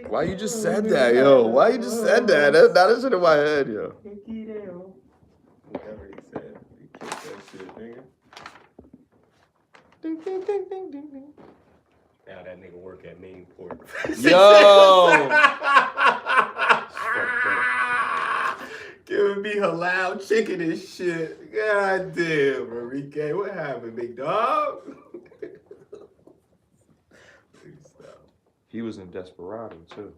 Why you just said that, yo? Why you just said that? That shit in my head, yo. Whatever he said, he kicked that shit, nigga. Ding, ding, ding, ding, ding, ding. Now that nigga work at Mainport. Yo! Giving me halal chicken and shit. God damn, Erika. What happened, big dog? He was in Desperado, too.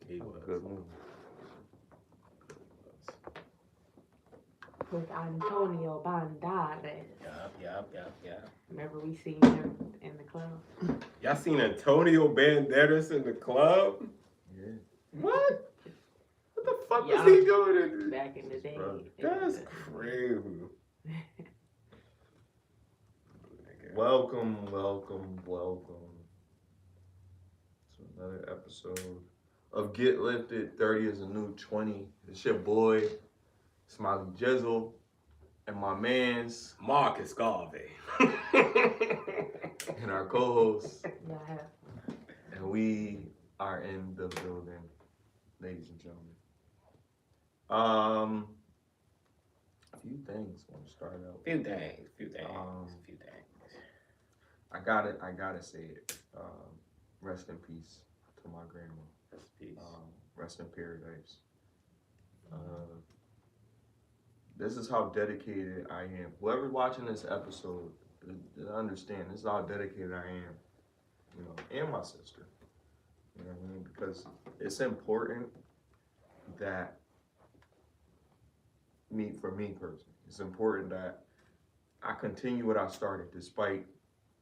He was. Good movie. With Antonio Banderas. Yup. Remember we seen him in the club? Y'all seen Antonio Banderas in the club? Yeah. What? What the fuck was he doing? Back in the day. That's crazy. Welcome to another episode of Get Lifted. 30 is a new 20. It's your boy, SmileyJizzle, and my man's Marcus Garvey. and our co-host. Yeah. And we are in the building, ladies and gentlemen. A few things I want to start out. Few things. I gotta say it. Rest in peace to my grandma. Rest in peace. Rest in paradise. This is how dedicated I am. Whoever's watching this episode, understand this is how dedicated I am. You know, and my sister. You know what I mean? Because it's important that for me personally, it's important that I continue what I started despite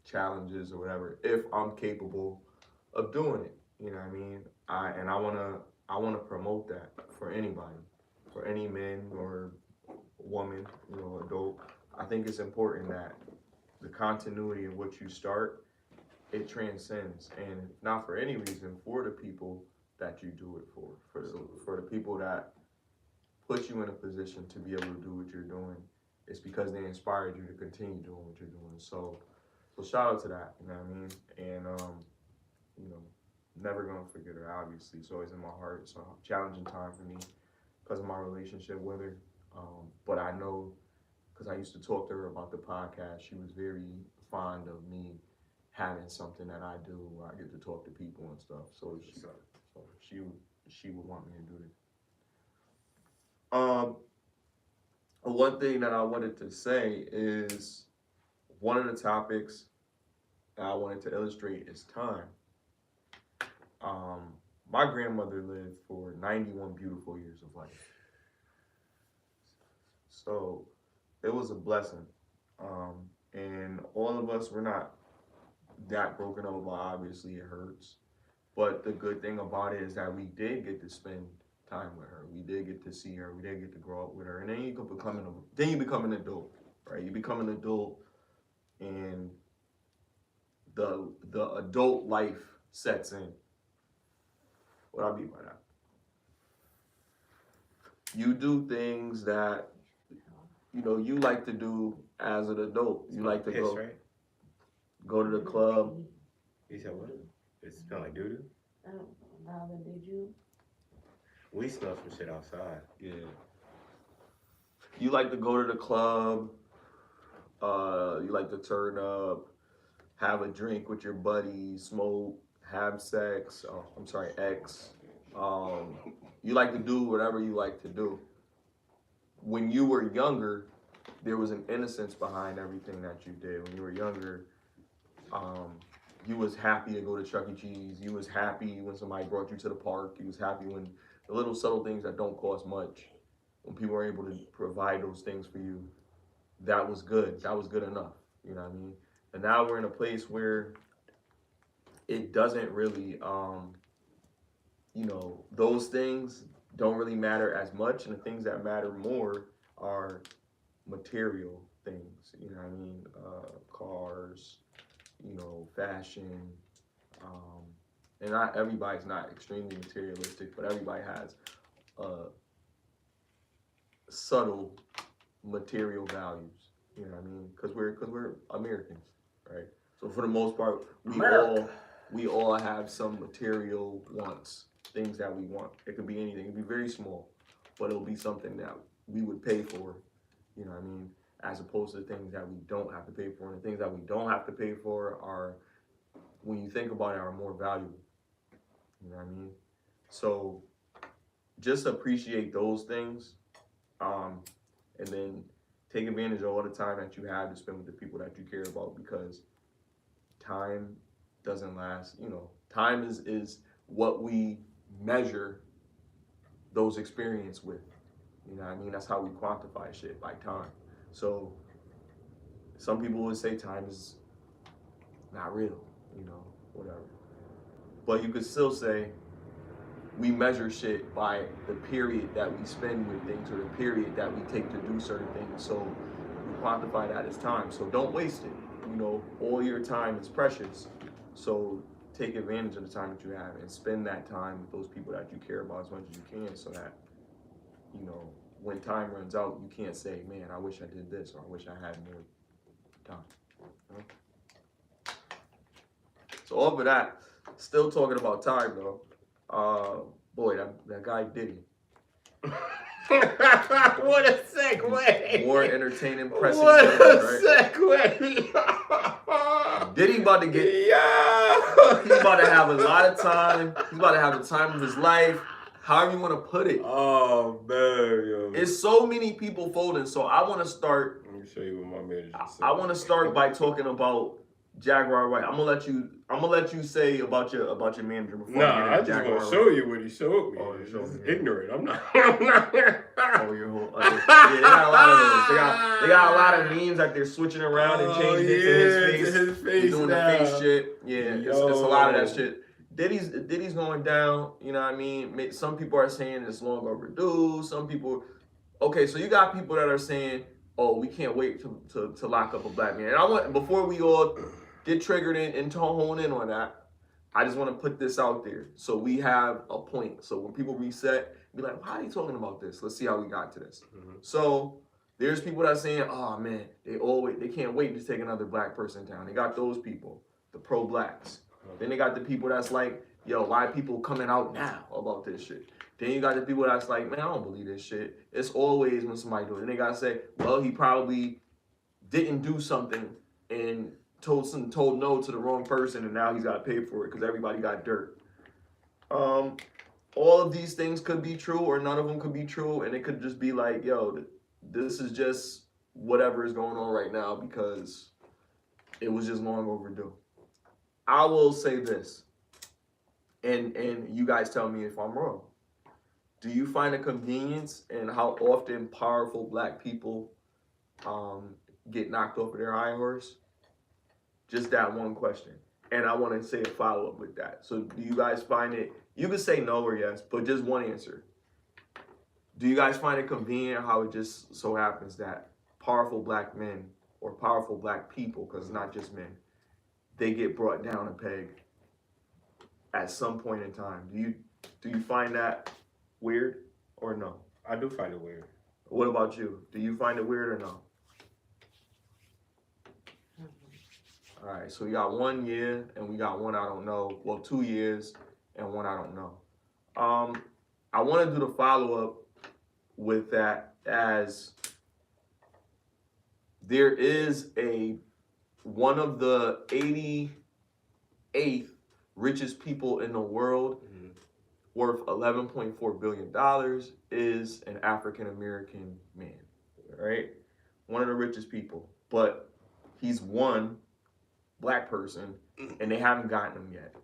challenges or whatever, if I'm capable of doing it. You know what I mean? I wanna promote that for anybody, for any man or woman, you know, adult. I think it's important that the continuity of what you start, it transcends, and not for any reason, for the people that you do it for the people that put you in a position to be able to do what you're doing. It's because they inspired you to continue doing what you're doing. So shout out to that, you know what I mean? And, you know, never gonna forget her, obviously. It's always in my heart. It's a challenging time for me because of my relationship with her. But I know, because I used to talk to her about the podcast, she was very fond of me having something that I do where I get to talk to people and stuff. So she would want me to do this. One thing that I wanted to say is one of the topics that I wanted to illustrate is time. My grandmother lived for 91 beautiful years of life. So it was a blessing. And all of us, we're not that broken up about, obviously it hurts. But the good thing about it is that we did get to spend time with her. We did get to see her. We did get to grow up with her. And then you become an adult, right? You become an adult, and the adult life sets in. What I mean by that? You do things that, you know, you like to do as an adult. You like to go to the club. You said what? It smell like doo-doo? I don't know. Did you? We smell some shit outside. Yeah. You like to go to the club. You like to turn up, have a drink with your buddies, smoke, have sex. X. You like to do whatever you like to do. When you were younger, there was an innocence behind everything that you did. When you were younger, you was happy to go to Chuck E. Cheese. You was happy when somebody brought you to the park. You was happy when the little subtle things that don't cost much, when people are able to provide those things for you, that was good. That was good enough. You know what I mean? And now we're in a place where it doesn't really, you know, those things don't really matter as much. And the things that matter more are material things. You know what I mean? Cars, you know, fashion. And not everybody's not extremely materialistic, but everybody has subtle material values. You know what I mean? Because we're Americans, right? So for the most part, we all have some material wants, things that we want. It could be anything. It could be very small, but it'll be something that we would pay for, you know what I mean, as opposed to things that we don't have to pay for. And the things that we don't have to pay for are, when you think about it, are more valuable. You know what I mean? So just appreciate those things, and then take advantage of all the time that you have to spend with the people that you care about, because time doesn't last. You know, time is what we measure those experiences with. You know what I mean? That's how we quantify shit, by time. So some people would say time is not real, you know, whatever. But you could still say we measure shit by the period that we spend with things, or the period that we take to do certain things. So we quantify that as time. So don't waste it. You know, all your time is precious. So take advantage of the time that you have and spend that time with those people that you care about as much as you can, so that, you know, when time runs out, you can't say, man, I wish I did this, or I wish I had more time. You know? So off of that, still talking about time though. Boy, that guy Diddy. What a segue! More entertaining, pressing. What things, a right? segue! Diddy about to get. Yeah. He's about to have a lot of time. He's about to have the time of his life. However you want to put it. Oh man, yo. It's so many people folding. So I want to start. Let me show you what my manager said. I want to start by talking about Jaguar White. I'm gonna let you say about your manager before. Nah, I just want to show you what he showed me. Oh, you showed me. Ignorant. I'm not. Oh, your whole. Yeah, they got a lot of those. They got a lot of memes that they're switching around and changing it to his face. He's doing now. the face shit. Yeah, it's a lot of that shit. Diddy's going down. You know what I mean? Some people are saying it's long overdue. Some people. Okay, so you got people that are saying, "Oh, we can't wait to lock up a black man." And I want, before we all get triggered and hone in on that, I just want to put this out there so we have a point. So when people reset, be like, why are you talking about this? Let's see how we got to this. Mm-hmm. So there's people that are saying, oh man, they can't wait to take another black person down. They got those people, the pro-blacks. Mm-hmm. Then they got the people that's like, yo, why are people coming out now about this shit? Then you got the people that's like, man, I don't believe this shit. It's always when somebody do it. Then they gotta say, well, he probably didn't do something and told no to the wrong person, and now he's got to pay for it because everybody got dirt. All of these things could be true, or none of them could be true, and it could just be like, yo, this is just whatever is going on right now because it was just long overdue. I will say this, and you guys tell me if I'm wrong. Do you find a convenience in how often powerful black people get knocked off of their high horse? Just that one question. And I want to say a follow-up with that. So do you guys find it, you can say no or yes, but just one answer. Do you guys find it convenient how it just so happens that powerful black men or powerful black people, because it's not just men, they get brought down a peg at some point in time? Do you find that weird or no? I do find it weird. What about you? Do you find it weird or no? All right, so we got 1 year and we got one I don't know. Well, 2 years and one I don't know. I want to do the follow-up with that, as there is one of the 88th richest people in the world, worth $11.4 billion, is an African-American man, right? One of the richest people, but he's one black person, and they haven't gotten him yet.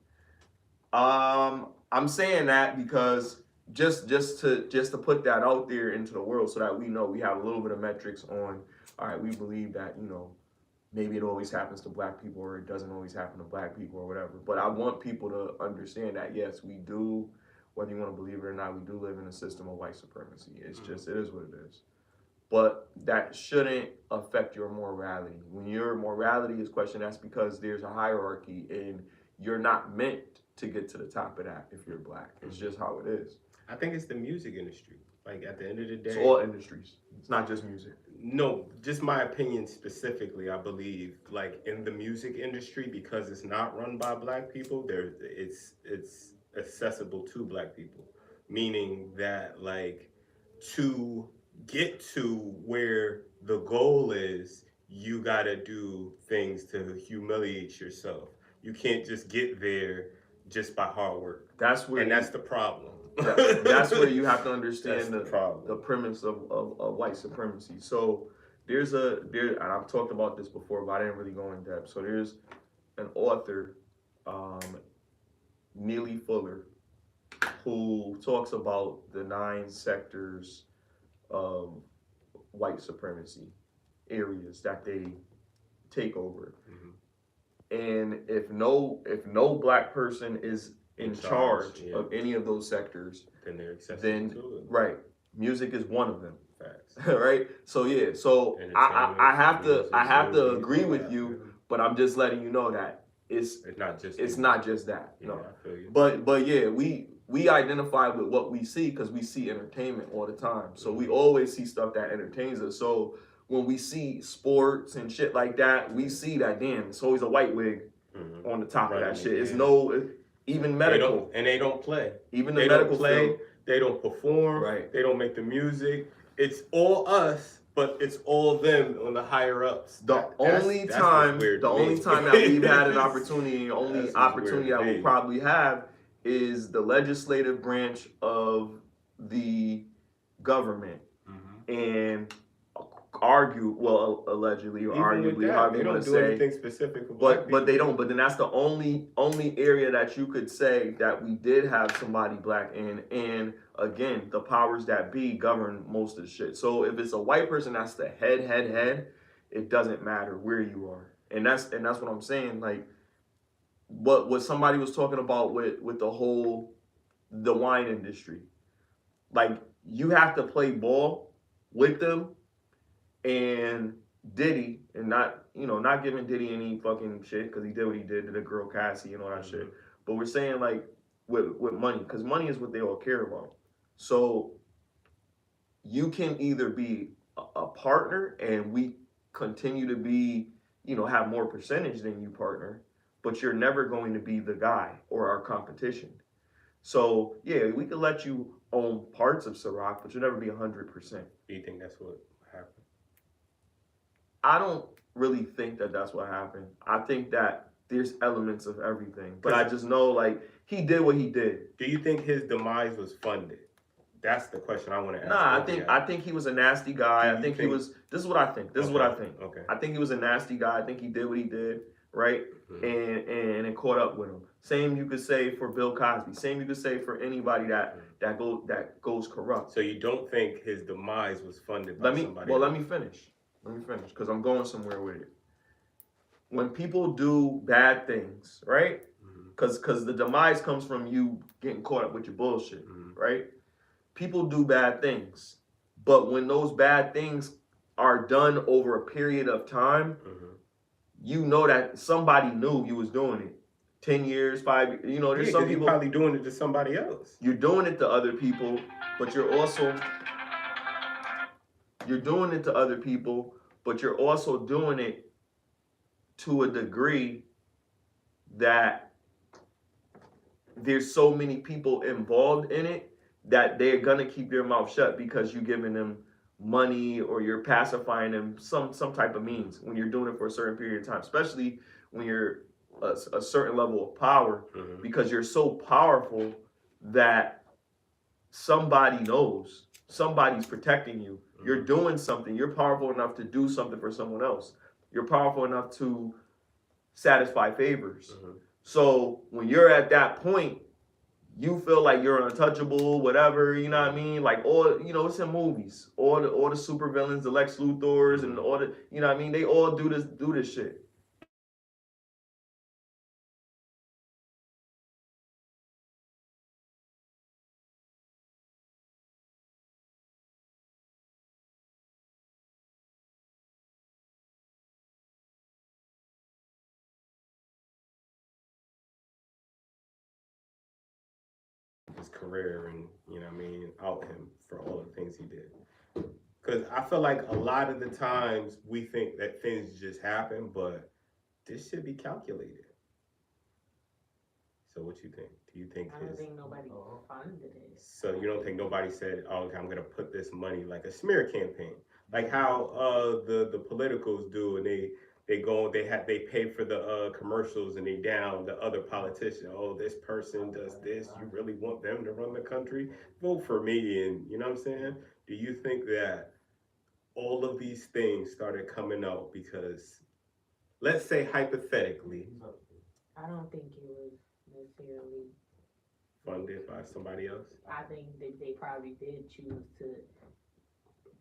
I'm saying that because just to put that out there into the world, so that we know, we have a little bit of metrics on. All right, we believe that, you know, maybe it always happens to black people, or it doesn't always happen to black people, or whatever. But I want people to understand that yes, we do, whether you want to believe it or not, we do live in a system of white supremacy. It's just, it is what it is. But that shouldn't affect your morality. When your morality is questioned, that's because there's a hierarchy, and you're not meant to get to the top of that if you're black. It's just how it is. I think it's the music industry. Like, at the end of the day, It's all industries. It's not just music. No, just my opinion specifically. I believe, like in the music industry, because it's not run by black people, it's accessible to black people, meaning that like to get to where the goal is, you gotta do things to humiliate yourself. You can't just get there just by hard work, That's where and that's the problem. that's where you have to That's understand the problem. the premise of white supremacy. So and I've talked about this before, but I didn't really go in depth. So there's an author, um, Neely Fuller, who talks about the 9 sectors of white supremacy areas that they take over. And if no black person is in charge yeah. of any of those sectors, Then they're accessible then to it. right, music is one of them. Facts. Right. So yeah. So I have to agree with you, but I'm just letting you know that it's not just that. Yeah, No. I feel you. But yeah, we identify with what we see because we see entertainment all the time. So we always see stuff that entertains us. So when we see sports and shit like that, we see that damn, it's always a white wig on the top of that shit. It's no even medical. They don't play. Even the medical field. They don't perform. Right. They don't make the music. It's all us, but it's all them on the higher ups. The only time that we've had an opportunity, the only opportunity that we'll probably have is the legislative branch of the government. And allegedly or arguably, however you want to say, anything specific for black people. but they don't. But then that's the only area that you could say that we did have somebody black in. And again, the powers that be govern most of the shit. So if it's a white person that's the head, it doesn't matter where you are. And that's what I'm saying. Like what somebody was talking about with the wine industry. Like you have to play ball with them. And Diddy, and not giving Diddy any fucking shit because he did what he did to the girl Cassie and all that shit. But we're saying like with money, because money is what they all care about. So you can either be a partner and we continue to be, have more percentage than you partner, but you're never going to be the guy or our competition. So yeah, we could let you own parts of Ciroc, but you'll never be 100%. Do you think that's what happened? I don't really think that that's what happened. I think that there's elements of everything, but I just know like he did what he did. Do you think his demise was funded? That's the question I want to ask. Nah, I think he was a nasty guy. I think he was. This is what I think. Okay. I think he was a nasty guy. I think he did what he did, right? And it caught up with him. Same you could say for Bill Cosby. Same you could say for anybody that goes corrupt. So you don't think his demise was funded by somebody? Let me finish. Because I'm going somewhere with it. When people do bad things, right? Because the demise comes from you getting caught up with your bullshit, right? People do bad things. But when those bad things are done over a period of time, you know that somebody knew you was doing it. 10 years, 5 years, there's some people probably doing it to somebody else. You're doing it to other people, but you're doing it to other people, but you're also doing it to a degree that there's so many people involved in it that they're gonna keep their mouth shut because you're giving them money or you're pacifying them some type of means when you're doing it for a certain period of time, especially when you're a certain level of power, because you're so powerful that somebody knows, somebody's protecting you. You're doing something. You're powerful enough to do something for someone else. You're powerful enough to satisfy favors. So when you're at that point, you feel like you're untouchable, whatever, you know what I mean? Like it's in movies. All the supervillains, the Lex Luthors, and all the, you know what I mean? They all do this shit. His career and out him for all the things he did. Because I feel like a lot of the times we think that things just happen, but this should be calculated. So what you think? Do you think I don't think nobody funded it. so you don't think nobody said, oh, okay, I'm gonna put this money like a smear campaign, like how the politicals do, and they pay for the commercials and they down the other politician. Oh, this person does this. You really want them to run the country? Vote for me, and you know what I'm saying? Do you think that all of these things started coming out because, let's say hypothetically, I don't think it was necessarily funded by somebody else? I think that they probably did choose to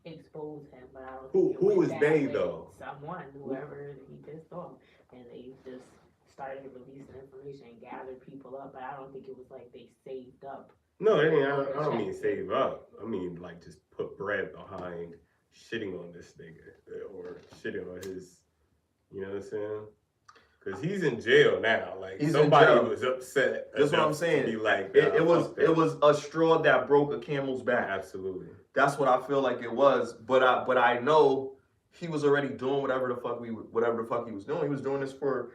expose him, but I don't Who think it went was that they, way. though? Someone, whoever he pissed off, and they just started releasing information and gathered people up. But I don't think it was like they saved up. No, I don't mean save up. I mean like just put bread behind shitting on this nigga or shitting on his, you know what I'm saying? Because he's in jail now. Like He's somebody in jail. was upset. That's what I'm enough saying. To be like, It fuck that. was a straw that broke a camel's back. Absolutely. That's what I feel like it was. But I know he was already doing whatever the fuck he was doing. He was doing this for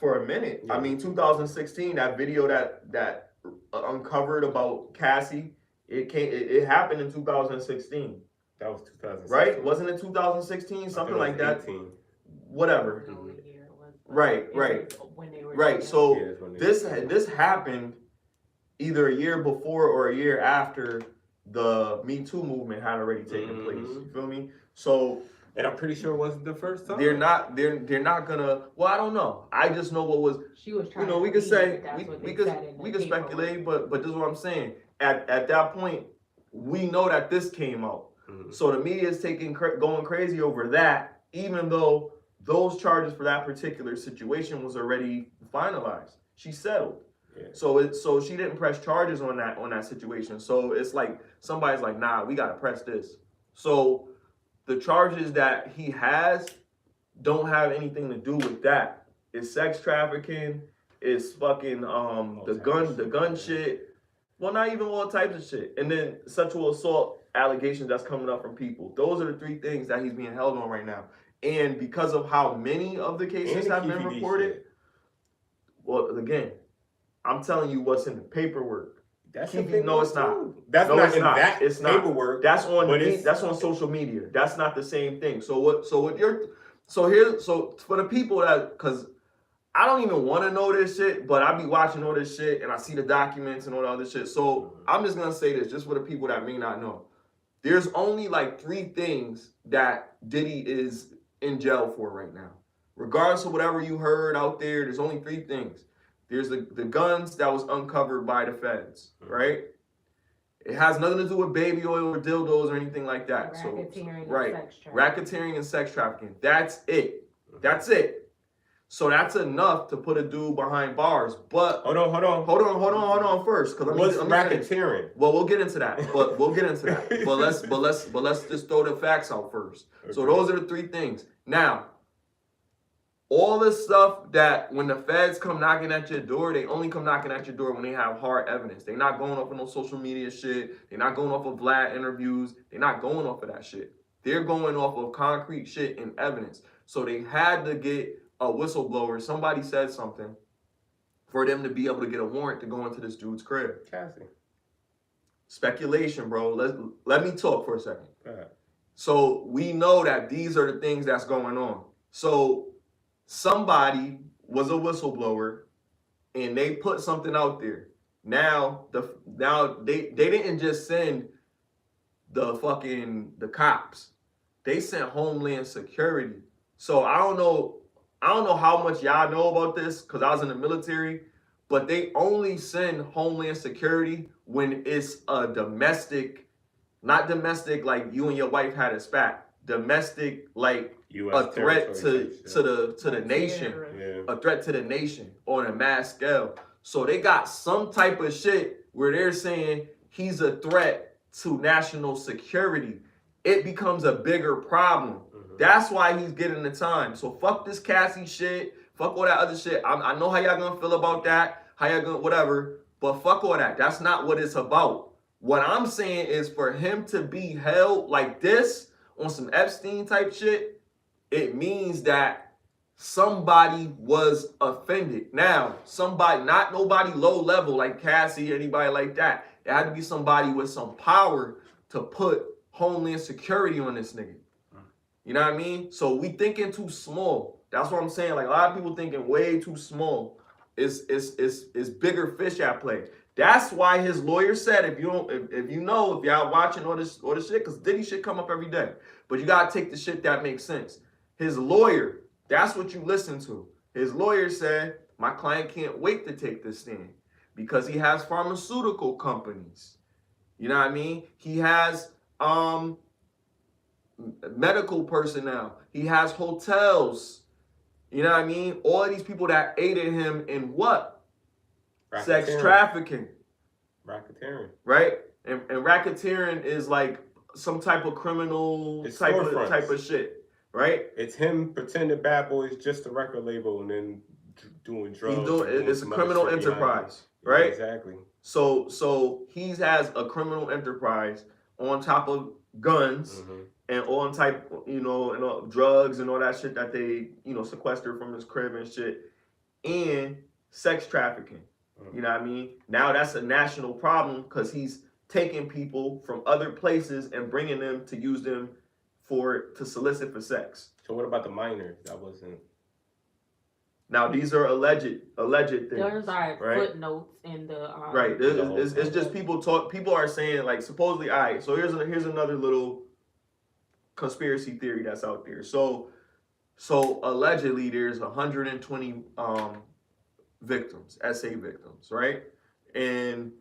a minute. Yeah. I mean, 2016, that video that uncovered about Cassie, it happened in 2016. That was 2016. Right? Wasn't it 2016? Something like that. 18. Whatever. I don't know what year it was, but Right, it right. was when they were Right. together. So Yeah, it's when they- this happened either a year before or a year after the Me Too movement had already taken place. You feel me? So And I'm pretty sure it wasn't the first time. they're not gonna. Well, I don't know. I just know what was. She was trying. You know, we to could leave, say but that's what we they could said in the paperwork. speculate, but this is what I'm saying. At that point, we know that this came out. Mhm. So the media is going crazy over that, even though those charges for that particular situation was already finalized. She settled. Yeah. So she didn't press charges on that situation. So it's like somebody's like, nah, we gotta press this. So the charges that he has don't have anything to do with that. It's sex trafficking, it's fucking the gun shit. Well, not even all types of shit. And then sexual assault allegations that's coming up from people. Those are the three things that he's being held on right now. And because of how many of the cases And the have been QPD reported, shit. well, again, I'm telling you what's in the paperwork. That's Keep a big no, one, it's not. too. That's No, not it's in not. that It's not. paperwork. That's on But it's- that's on social media. That's not the same thing. So for the people that, because I don't even want to know this shit, but I be watching all this shit and I see the documents and all the other shit. So I'm just gonna say this, just for the people that may not know. There's only like 3 things that Diddy is in jail for right now. Regardless of whatever you heard out there, there's only 3 things. There's the guns that was uncovered by the feds, right? It has nothing to do with baby oil or dildos or anything like that. Racketeering and right. sex trafficking. Racketeering and sex trafficking. That's it. That's it. So that's enough to put a dude behind bars. But Hold on. first, because What's racketeering? Well, we'll get into that. But let's just throw the facts out first. So Okay. those are the 3 things. Now, all this stuff that when the feds come knocking at your door, they only come knocking at your door when they have hard evidence. They're not going off of no social media shit. They're not going off of Vlad interviews. They're not going off of that shit. They're going off of concrete shit and evidence. So they had to get a whistleblower. Somebody said something for them to be able to get a warrant to go into this dude's crib. Cassie. Speculation, bro. Let me talk for a second. Go ahead. So we know that these are the things that's going on. So somebody was a whistleblower and they put something out there. Now they didn't just send the cops. They sent Homeland Security. So I don't know how much y'all know about this because I was in the military, but they only send Homeland Security when it's a domestic, not domestic like you and your wife had a spat. Domestic like US a threat territory to the nation. Yeah. A threat to the nation on a mass scale. So they got some type of shit where they're saying he's a threat to national security. It becomes a bigger problem. That's why he's getting the time. So fuck this Cassie shit. Fuck all that other shit. I know how y'all gonna feel about that. How y'all gonna whatever. But fuck all that. That's not what it's about. What I'm saying is for him to be held like this on some Epstein type shit, it means that somebody was offended. Now, somebody, not nobody low level like Cassie, anybody like that. It had to be somebody with some power to put Homeland Security on this nigga. You know what I mean? So we thinking too small. That's what I'm saying. Like a lot of people thinking way too small. It's bigger fish at play. That's why his lawyer said, if y'all watching all this shit, because Diddy shit come up every day. But you gotta take the shit that makes sense. His lawyer, that's what you listen to. His lawyer said, my client can't wait to take this stand because he has pharmaceutical companies. You know what I mean? He has medical personnel. He has hotels. You know what I mean? All of these people that aided him in what? Sex trafficking. Racketeering. Right? And racketeering is like some type of criminal type of shit. Right? It's him pretending Bad Boy is just a record label and then doing drugs. It's a criminal enterprise. Right? Yeah, exactly. So he has a criminal enterprise on top of guns and on type, and drugs and all that shit that they, sequester from his crib and shit, and sex trafficking. You know what I mean? Now that's a national problem because he's taking people from other places and bringing them to use them to solicit for sex. So what about the minors? That wasn't. Now these are alleged things. There's right? footnotes in the right. It's just people are saying like supposedly. All right. So here's another little conspiracy theory that's out there. So allegedly there's 120 victims, SA victims, right? And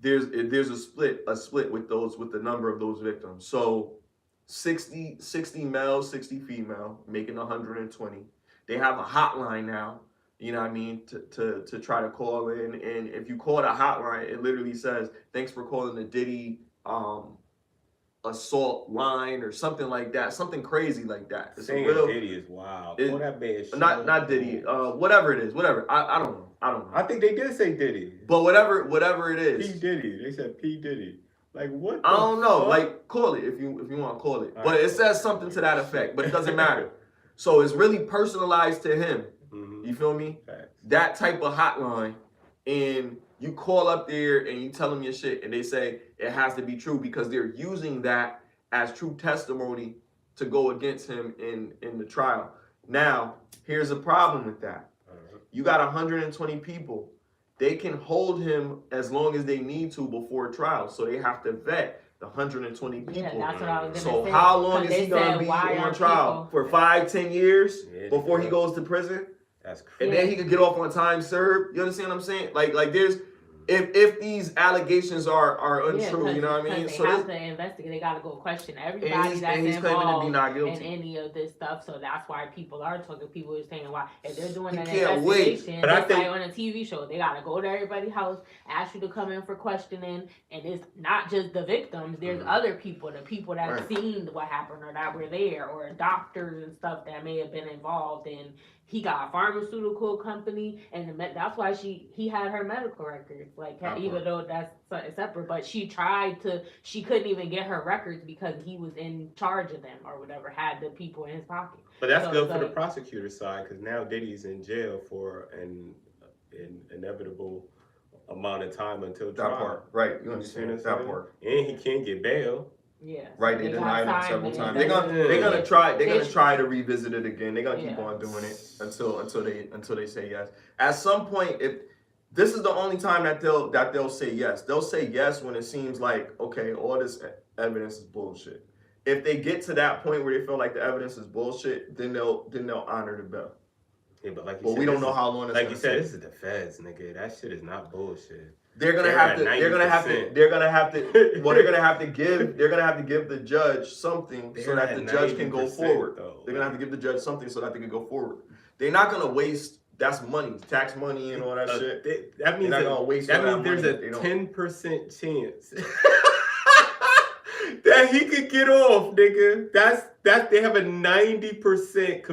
there's a split with the number of those victims. So 60 male, 60 female, making 120. They have a hotline now, you know what I mean, to try to call in. And if you call the hotline, it literally says, thanks for calling the Diddy assault line or something like that, something crazy like that. It's saying Diddy is wild. Call that man shit. Not Diddy, whatever it is, whatever. I don't know. I think they did say Diddy. But whatever it is. P. Diddy. They said P. Diddy. Like what? I don't know. Like call it if you want to call it. But it says something to that effect. But it doesn't matter. So it's really personalized to him. You feel me? Facts. That type of hotline, and you call up there and you tell them your shit, and they say it has to be true because they're using that as true testimony to go against him in the trial. Now, here's a problem with that. You got 120 people. They can hold him as long as they need to before trial, so they have to vet the 120 people. Yeah, that's what I was so say. how long is he gonna be on trial? For 5-10 years before he goes to prison? That's crazy. And then he could get off on time served. You understand what I'm saying? Like there's if these allegations are untrue, you know what I mean? So they have to investigate. They got to go question everybody that's involved in any of this stuff. So that's why people are talking. People are saying why if they're doing an investigation, but just like on a TV show, they got to go to everybody's house, ask you to come in for questioning, and it's not just the victims. There's other people, the people that seen what happened or that were there, or doctors and stuff that may have been involved in. He got a pharmaceutical company, and that's why he had her medical records. Like, even though that's separate, but she couldn't even get her records because he was in charge of them or whatever, had the people in his pocket. But that's good for the prosecutor's side because now Diddy's in jail for an inevitable amount of time until trial. That part, right? You understand that part? And he can't get bail. Yeah. Right, they denied him several times. They're gonna try to revisit it again. They're gonna keep on doing it until they say yes. At some point, if this is the only time that they'll say yes. They'll say yes when it seems like, okay, all this evidence is bullshit. If they get to that point where they feel like the evidence is bullshit, then they'll honor the bail. Yeah, but like you said, we don't know how long. Like you said, this is the feds, nigga. That shit is not bullshit. They're gonna have to give the judge something so that the judge can go forward. They're gonna have to give the judge something so that they can go forward. They're not gonna waste. That's money, tax money, and all that shit. That means there's a 10% chance that he could get off, nigga. That's they have a 90%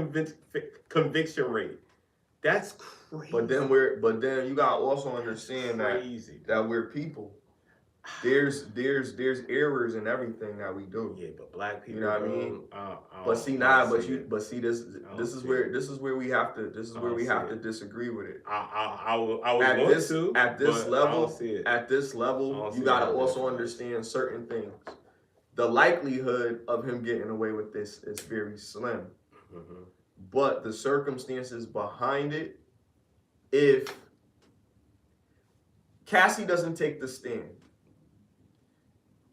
conviction rate. That's crazy. But then you gotta also understand that we're people. there's errors in everything that we do. Yeah, but black people, you know what I mean? But see, this is where we have to disagree with it. I would at want this to at this but level. I don't see it. At this level, you gotta also understand certain things. The likelihood of him getting away with this is very slim, but the circumstances behind it, if Cassie doesn't take the stand.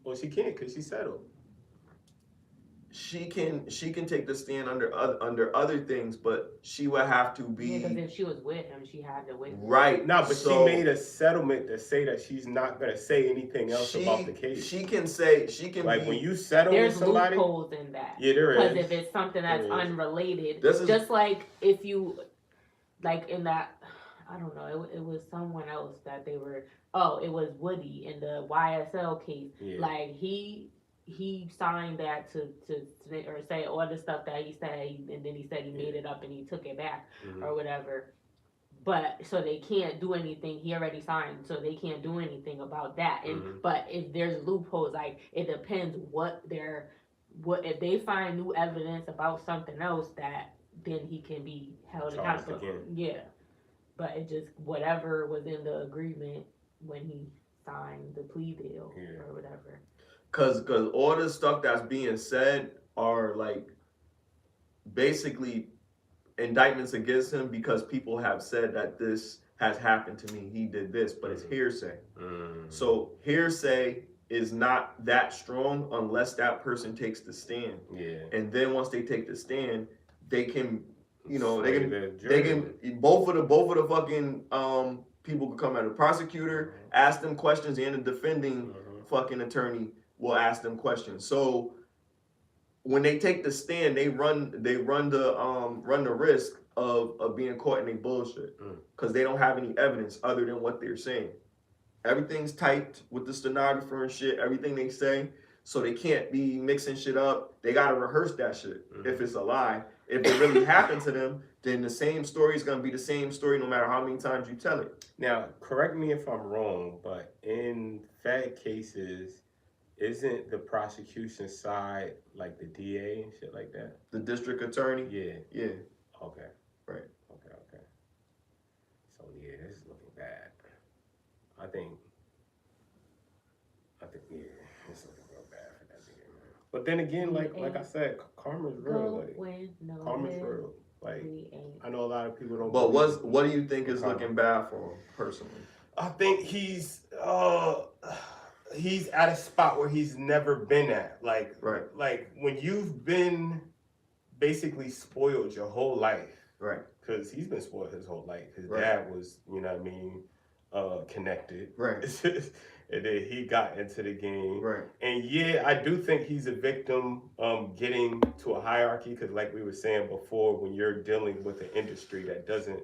Well, she can't because she settled. She can take the stand under other things, but she would have to be. Because if she was with him, she had to with him. Right. No, but she made a settlement to say that she's not gonna say anything else about the case. She can like when you settle with somebody. There's loopholes in that. Yeah, there is. Because if it's something that's unrelated, just like if you, like in that, I don't know, it was someone else that they were. Oh, it was Woody in the YSL case. Yeah. Like he signed that to or say all the stuff that he said, and then he said he made it up and he took it back or whatever. But so they can't do anything. He already signed, so they can't do anything about that. And but if there's loopholes, like it depends what if they find new evidence about something else, that then he can be held accountable. Yeah, but it just whatever was in the agreement when he signed the plea deal or whatever. Cause all the stuff that's being said are like basically indictments against him because people have said that this has happened to me. He did this, but it's hearsay. So hearsay is not that strong unless that person takes the stand. Yeah. And then once they take the stand, they can, they can both of the fucking people can come at the prosecutor, ask them questions, and the defending fucking attorney will ask them questions. So when they take the stand, they run the risk of being caught in a bullshit because they don't have any evidence other than what they're saying. Everything's typed with the stenographer and shit. Everything they say, so they can't be mixing shit up. They gotta rehearse that shit if it's a lie. If it really happened to them, then the same story is gonna be the same story no matter how many times you tell it. Now, correct me if I'm wrong, but in fed cases, isn't the prosecution side like the DA and shit like that? The district attorney? Yeah. Yeah. Okay. Right. Okay. So yeah, this is looking bad. I think yeah, it's looking real bad for that nigga, man. But then again, like I said, karma's real. Karma's real. Like I know a lot of people don't. But what do you think is looking bad for him personally? I think he's at a spot where he's never been at. Like when you've been basically spoiled your whole life. Right. Because he's been spoiled his whole life. His dad was, you know what I mean, connected. Right. And then he got into the game. Right. And yeah, I do think he's a victim getting to a hierarchy because like we were saying before, when you're dealing with an industry that doesn't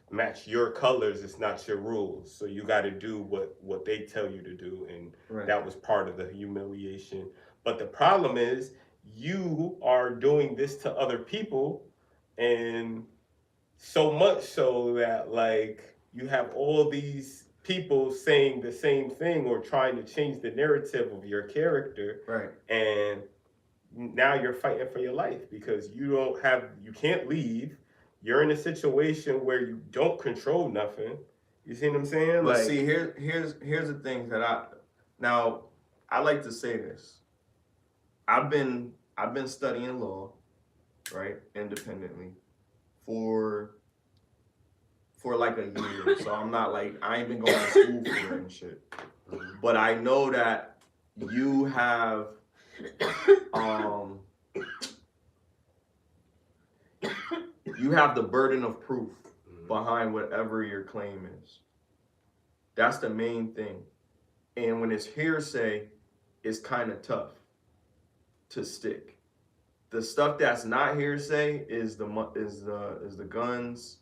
match your colors, it's not your rules. So you got to do what they tell you to do. And that was part of the humiliation. But the problem is you are doing this to other people, and so much so that like you have all these people saying the same thing or trying to change the narrative of your character. Right. And now you're fighting for your life because you can't leave. You're in a situation where you don't control nothing. You see what I'm saying? But see, here's the thing that I like to say this. I've been studying law, right, independently for like a year. So I'm not like, I ain't been going to school for it and shit. But I know that you have you have the burden of proof behind whatever your claim is. That's the main thing. And when it's hearsay, it's kind of tough to stick. The stuff that's not hearsay is the guns.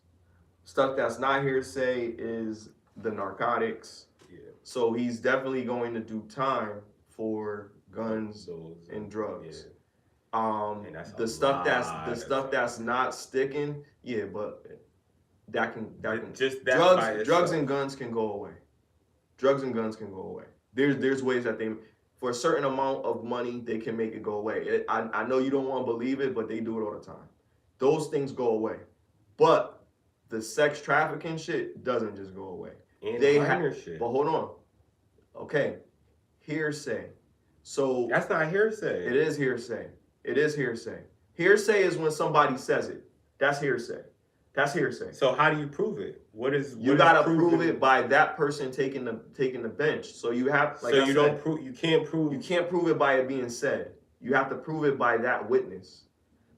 Stuff that's not hearsay is the narcotics. Yeah. So he's definitely going to do time for guns and drugs. Yeah. The stuff that's not sticking, yeah, but that can just drugs and guns can go away. Drugs and guns can go away. There's ways that they, for a certain amount of money, they can make it go away. I know you don't want to believe it, but they do it all the time. Those things go away. But the sex trafficking shit doesn't just go away. And they minor shit. But hold on. Okay. Hearsay. So that's not hearsay. It is hearsay. It is hearsay. Hearsay is when somebody says it. That's hearsay. That's hearsay. So how do you prove it? You gotta prove it by that person taking the bench. So you have like so you don't prove. You can't prove. You can't prove it by it being said. You have to prove it by that witness.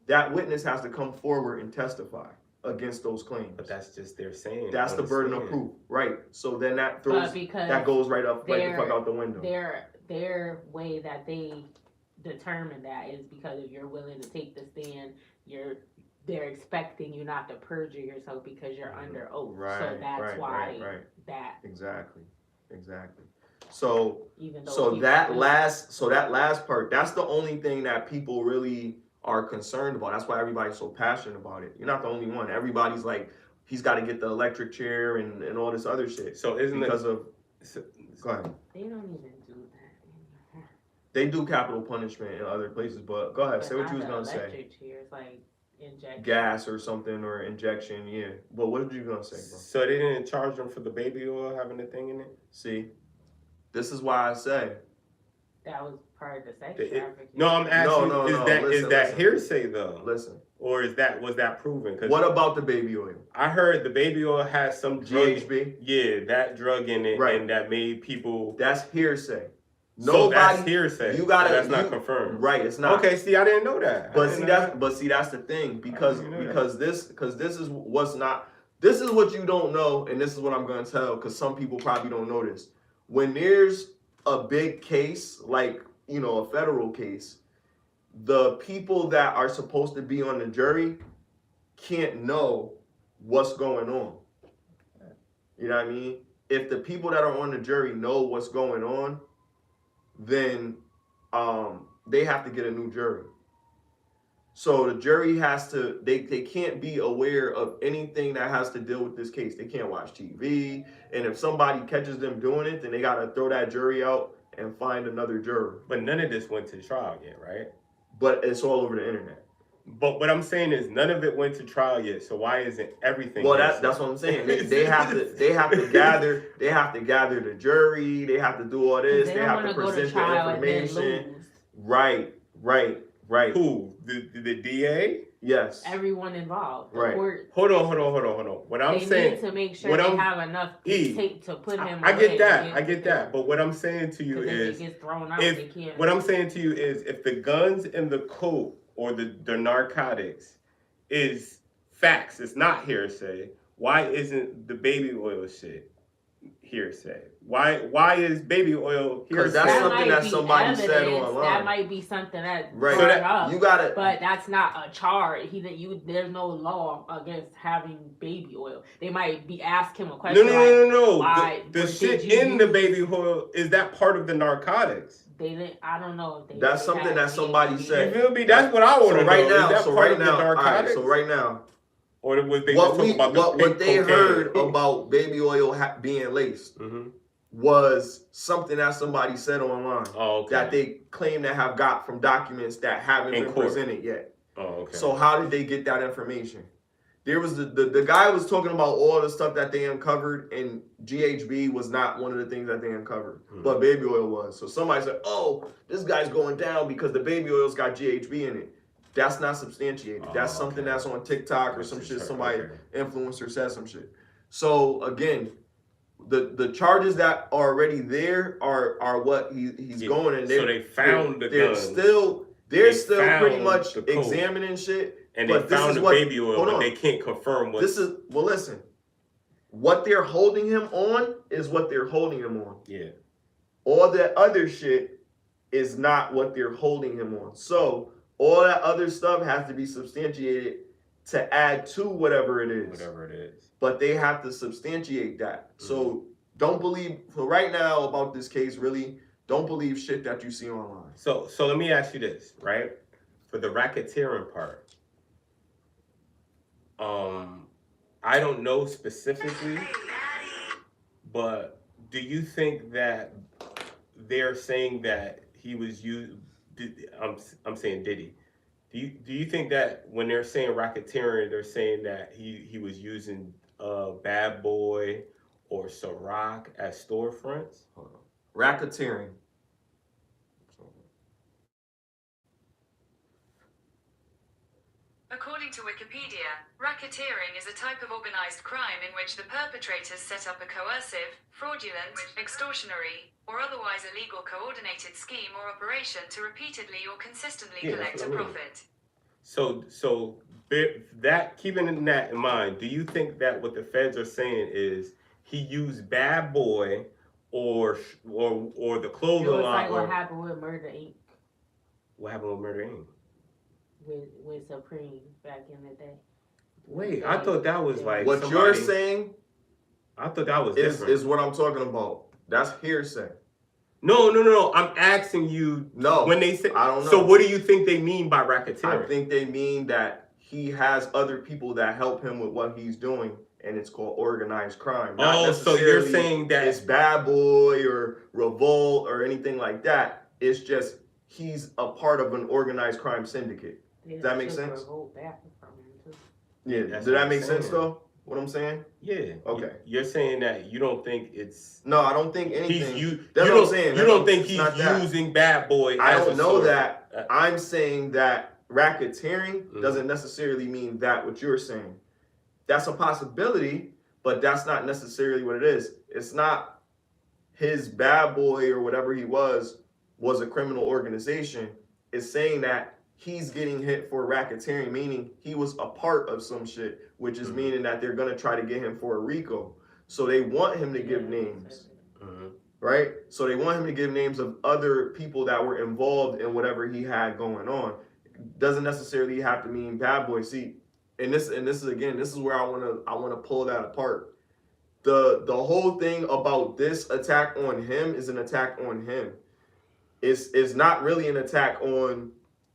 That witness has to come forward and testify against those claims. But that's just their saying. That's the burden of proof, right? So then that throws that goes right the fuck out the window. Their way that they determine that is because if you're willing to take the stand, they're expecting you not to perjure yourself because you're under oath. Right. So that's why that exactly. So that last part, that's the only thing that people really are concerned about. That's why everybody's so passionate about it. You're not the only one. Everybody's like, he's got to get the electric chair and all this other shit. So isn't because it? Go ahead. They don't even do that. They do capital punishment in other places, but go ahead. Say what you was gonna say. Electric chairs, like injection. Gas or something or injection, yeah. But what were you gonna say, bro? So they didn't charge them for the baby oil having the thing in it? See, this is why I say that was part of the sex trafficking. No, I'm asking. Is that hearsay though? Listen. Or was that proven? What about the baby oil? I heard the baby oil has some drug, GHB. Yeah, that drug in it, right. And that made people. That's hearsay. So that's hearsay. That's not confirmed. Right, it's not. Okay, see, I didn't know that. But see, that's the thing because this is what's not. This is what you don't know, and this is what I'm going to tell because some people probably don't know this. When there's a big case, like a federal case, the people that are supposed to be on the jury can't know what's going on. You know what I mean? If the people that are on the jury know what's going on, then they have to get a new jury. So the jury has to, they can't be aware of anything that has to deal with this case. They can't watch TV. And if somebody catches them doing it, then they got to throw that jury out and find another juror. But none of this went to trial yet, right? But it's all over the internet. But what I'm saying is none of it went to trial yet. So why isn't everything? Well, that's what I'm saying. They have to gather the jury. They have to do all this. They have to present the information. Right. Who? The DA? Yes. Everyone involved. Right. Hold on. What I'm saying need to make sure they have enough tape to put him. I get that. But what I'm saying to you is, if it gets thrown out, they can't. What I'm saying to you is, if the guns and the coke or the narcotics is facts, it's not hearsay. Why isn't the baby oil shit hearsay? Why is baby oil hearsay? Because that's something that somebody said online. That might be something that up. You got it. But that's not a charge. There's no law against having baby oil. They might be asking him a question. No. The shit in the baby oil, is that part of the narcotics? They didn't. I don't know if they. That's something that somebody said. You feel me? That's what I want to know. So right now. Or was they what they heard about baby oil being laced was something that somebody said online that they claim to have got from documents that haven't been presented yet. So how did they get that information? There was the guy was talking about all the stuff that they uncovered, and GHB was not one of the things that they uncovered, but baby oil was. So somebody said, "Oh, this guy's going down because the baby oil's got GHB in it." That's not substantiated. That's something that's on TikTok or some shit. Somebody influencer said some shit. So again, the charges that are already there are what he's going in. So they found the guns. They're still pretty much examining shit. And they found the baby oil, but they can't confirm what. Listen. What they're holding him on is what they're holding him on. Yeah. All that other shit is not what they're holding him on. So all that other stuff has to be substantiated to add to whatever it is. But they have to substantiate that. So don't believe, for right now about this case, really, don't believe shit that you see online. So let me ask you this, right? For the racketeering part, I don't know specifically, but do you think that they're saying that he was used. I'm saying Diddy. Do you think that when they're saying racketeering, they're saying that he was using Bad Boy or Ciroc as storefronts? Hold on. Racketeering. According to Wikipedia, racketeering is a type of organized crime in which the perpetrators set up a coercive, fraudulent, extortionary, or otherwise illegal coordinated scheme or operation to repeatedly or consistently collect a profit. So that, keeping that in mind, do you think that what the feds are saying is he used Bad Boy or the clothing line? It was like what happened with Murder Inc. What happened with Murder Inc? With Supreme back in the day. Wait, I thought that was like what somebody, you're saying. I thought that was is what I'm talking about. That's hearsay. No. I'm asking you. No, when they say, I don't know. So what do you think they mean by racketeering? I think they mean that he has other people that help him with what he's doing, and it's called organized crime. Not so you're saying that it's Bad Boy or Revolt or anything like that. It's just he's a part of an organized crime syndicate. Does that make sense? Yeah. Does that make sense though? What I'm saying? Yeah. Okay. You're saying that you don't think it's. No, I don't think anything. That's what I'm saying. You don't think he's using Bad Boy. I don't know that. I'm saying that racketeering doesn't necessarily mean that what you're saying. That's a possibility, but that's not necessarily what it is. It's not his Bad Boy or whatever he was a criminal organization. It's saying that he's getting hit for racketeering, meaning he was a part of some shit, which is meaning that they're going to try to get him for a RICO. So they want him to give names, right? So they want him to give names of other people that were involved in whatever he had going on. Doesn't necessarily have to mean Bad Boy. See, and this is where I want to pull that apart. The whole thing about this attack on him is an attack on him. It's not really an attack on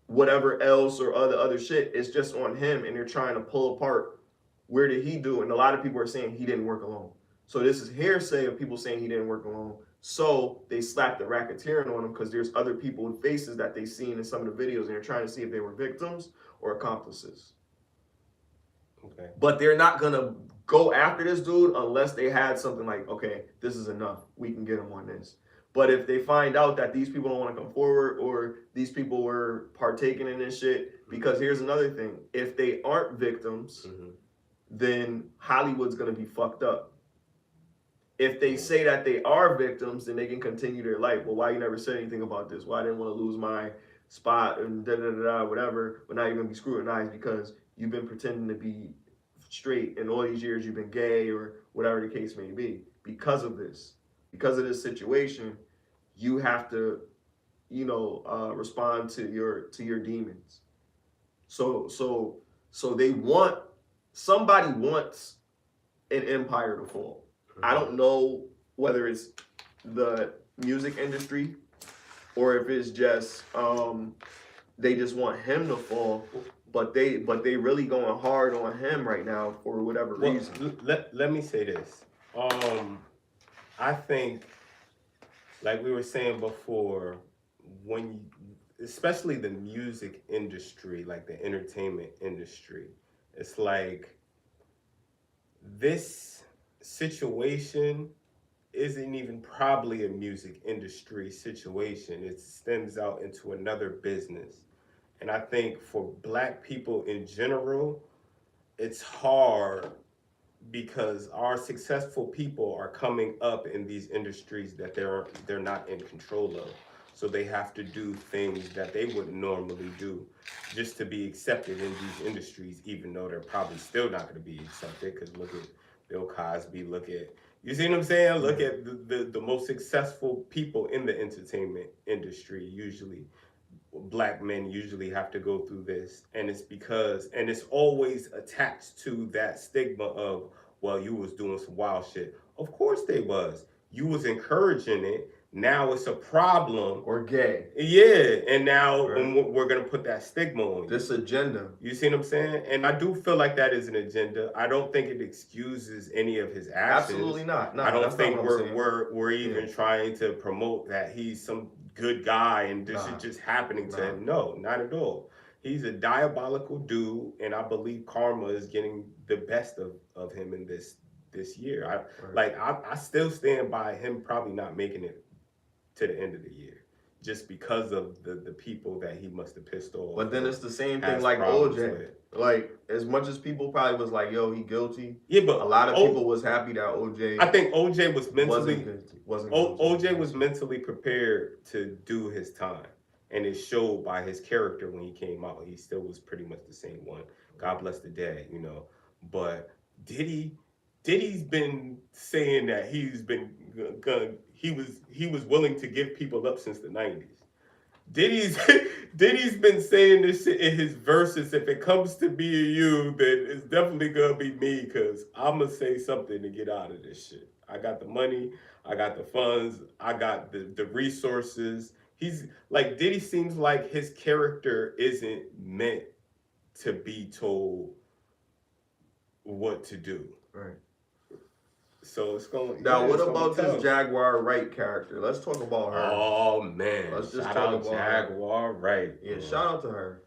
whatever else or other shit. It's just on him, and they're trying to pull apart where did he do, and a lot of people are saying he didn't work alone. So this is hearsay of people saying he didn't work alone. So they slapped the racketeering on him because there's other people with faces that they've seen in some of the videos, and they're trying to see if they were victims or accomplices. Okay. But they're not gonna go after this dude unless they had something like, okay, this is enough. We can get him on this. But if they find out that these people don't want to come forward or these people were partaking in this shit, because here's another thing. If they aren't victims, then Hollywood's going to be fucked up. If they say that they are victims, then they can continue their life. Well, why you never said anything about this? Why I didn't want to lose my spot and whatever, but now you're going to be scrutinized because you've been pretending to be straight and all these years you've been gay or whatever the case may be. Because of this situation, you have to, respond to your demons. So somebody wants an empire to fall. I don't know whether it's the music industry or if it's just they just want him to fall, but they really going hard on him right now for whatever reason. Let me say this. I think, like we were saying before, especially the music industry, like the entertainment industry, it's like this situation isn't even probably a music industry situation. It stems out into another business. And I think for Black people in general, it's hard because our successful people are coming up in these industries that they're not in control of. So they have to do things that they wouldn't normally do just to be accepted in these industries, even though they're probably still not going to be accepted. Because look at Bill Cosby, you see what I'm saying? Look at the most successful people in the entertainment industry. Usually Black men usually have to go through this, and it's always attached to that stigma of, well, you was doing some wild shit. Of course they was. You was encouraging it. Now it's a problem. Or gay. Yeah, and now we're going to put that stigma on you. This agenda. You see what I'm saying? And I do feel like that is an agenda. I don't think it excuses any of his actions. Absolutely not. No, I don't think we're even trying to promote that he's some good guy and this is just happening to him. No, not at all. He's a diabolical dude, and I believe karma is getting the best of him in this year. I still stand by him probably not making it to the end of the year, just because of the people that he must have pissed off. But then it's the same thing like OJ. Like, as much as people probably was like, yo, he guilty. Yeah, but a lot of people was happy that OJ. I think OJ was mentally wasn't OJ was mentally prepared to do his time, and it showed by his character when he came out. He still was pretty much the same one. God bless the dead, you know. But Diddy's been saying that he was willing to give people up since the 90s. Diddy's been saying this shit in his verses. If it comes to being you, then it's definitely gonna be me, because I'm gonna say something to get out of this shit. I got the money, I got the funds, I got the resources. He's like, Diddy seems like his character isn't meant to be told what to do. Right. So it's going. Now, what about this Jaguar Wright character? Let's talk about her. Oh man, let's just shout talk out about Jaguar Wright. Yeah, shout out to her.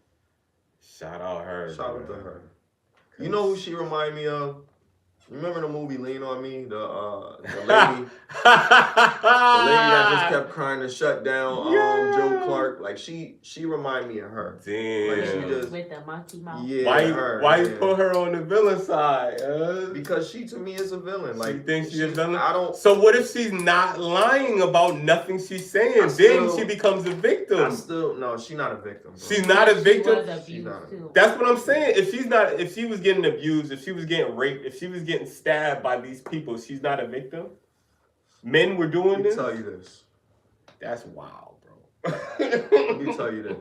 Shout out her. Shout out to her. You know who she remind me of? You remember the movie Lean on Me? The lady, the lady that just kept crying to shut down Joe Clark. Like she remind me of her. Damn. Like she just, with the monkey mouth. Yeah. Why you put her on the villain side? Because she to me is a villain. Like you think she's a villain? I don't. So what if she's not lying about nothing she's saying? Then she becomes a victim. No, she's not a victim. Bro. She's not a victim. She's not too. That's what I'm saying. If she was getting abused, if she was getting raped, if she was getting stabbed by these people, she's not a victim. Men were doing this. Let me tell you this. That's wild, bro. Let me tell you this.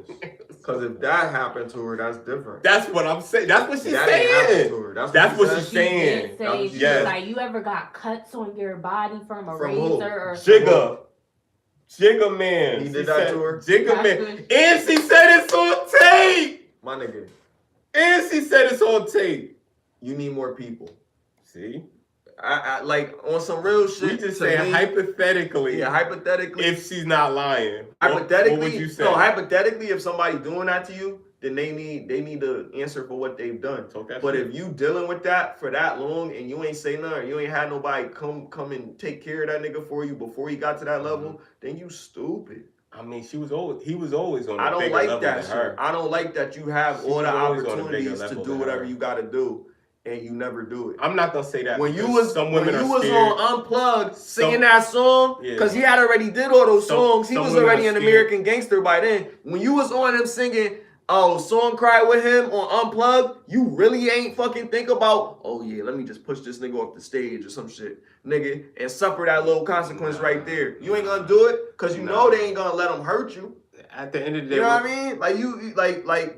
Because if that happened to her, that's different. That's what I'm saying. That's what she's saying. That's what she's saying. She was like, you ever got cuts on your body from a razor or Jigga man. He did that to her? Jigga man. And she said it's on tape. My nigga. And she said it's on tape. You need more people. See? I like on some real shit. We just saying hypothetically. Yeah, hypothetically. If she's not lying. Hypothetically. What would you say? No, hypothetically, if somebody doing that to you, then they need to answer for what they've done. But if you dealing with that for that long and you ain't say nothing, you ain't had nobody come and take care of that nigga for you before he got to that level, then you stupid. I mean, he was always on a I don't bigger like level that than her. shit. I don't like that you have all the opportunities to do whatever you got to do and you never do it. I'm not gonna say that. When you was on Unplugged singing that song, because he had already did all those songs. He was already an American gangster by then. When you was on him singing Song Cry with him on Unplugged, you really ain't fucking think about, oh yeah, let me just push this nigga off the stage or some shit, nigga, and suffer that little consequence right there. You ain't gonna do it because you know they ain't gonna let him hurt you. At the end of the day, you know what I mean? Like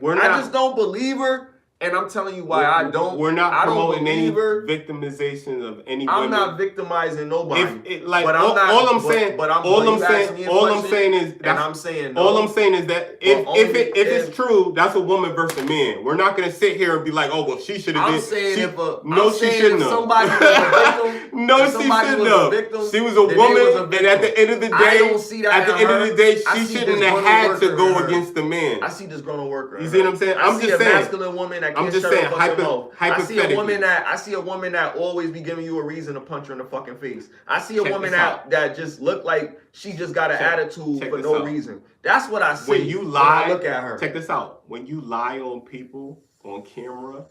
I just don't believe her. And I'm telling you why I don't. We're not promoting any victimization of any women. I'm not victimizing nobody. All I'm saying is that if it's true, that's a woman versus a man. We're not gonna sit here and be like, oh well, she should have been. She shouldn't have. Somebody was a victim. No, she shouldn't have. She was a woman, and at the end of the day, she shouldn't have had to go against the man. I see this grown worker. You see what I'm saying? I'm just saying. Masculine woman that I'm just saying, hypothetically. I see a woman that always be giving you a reason to punch her in the fucking face. I see a woman that just look like she just got an attitude for no reason. That's what I see. When you lie, when I look at her. Check this out. When you lie on people on camera,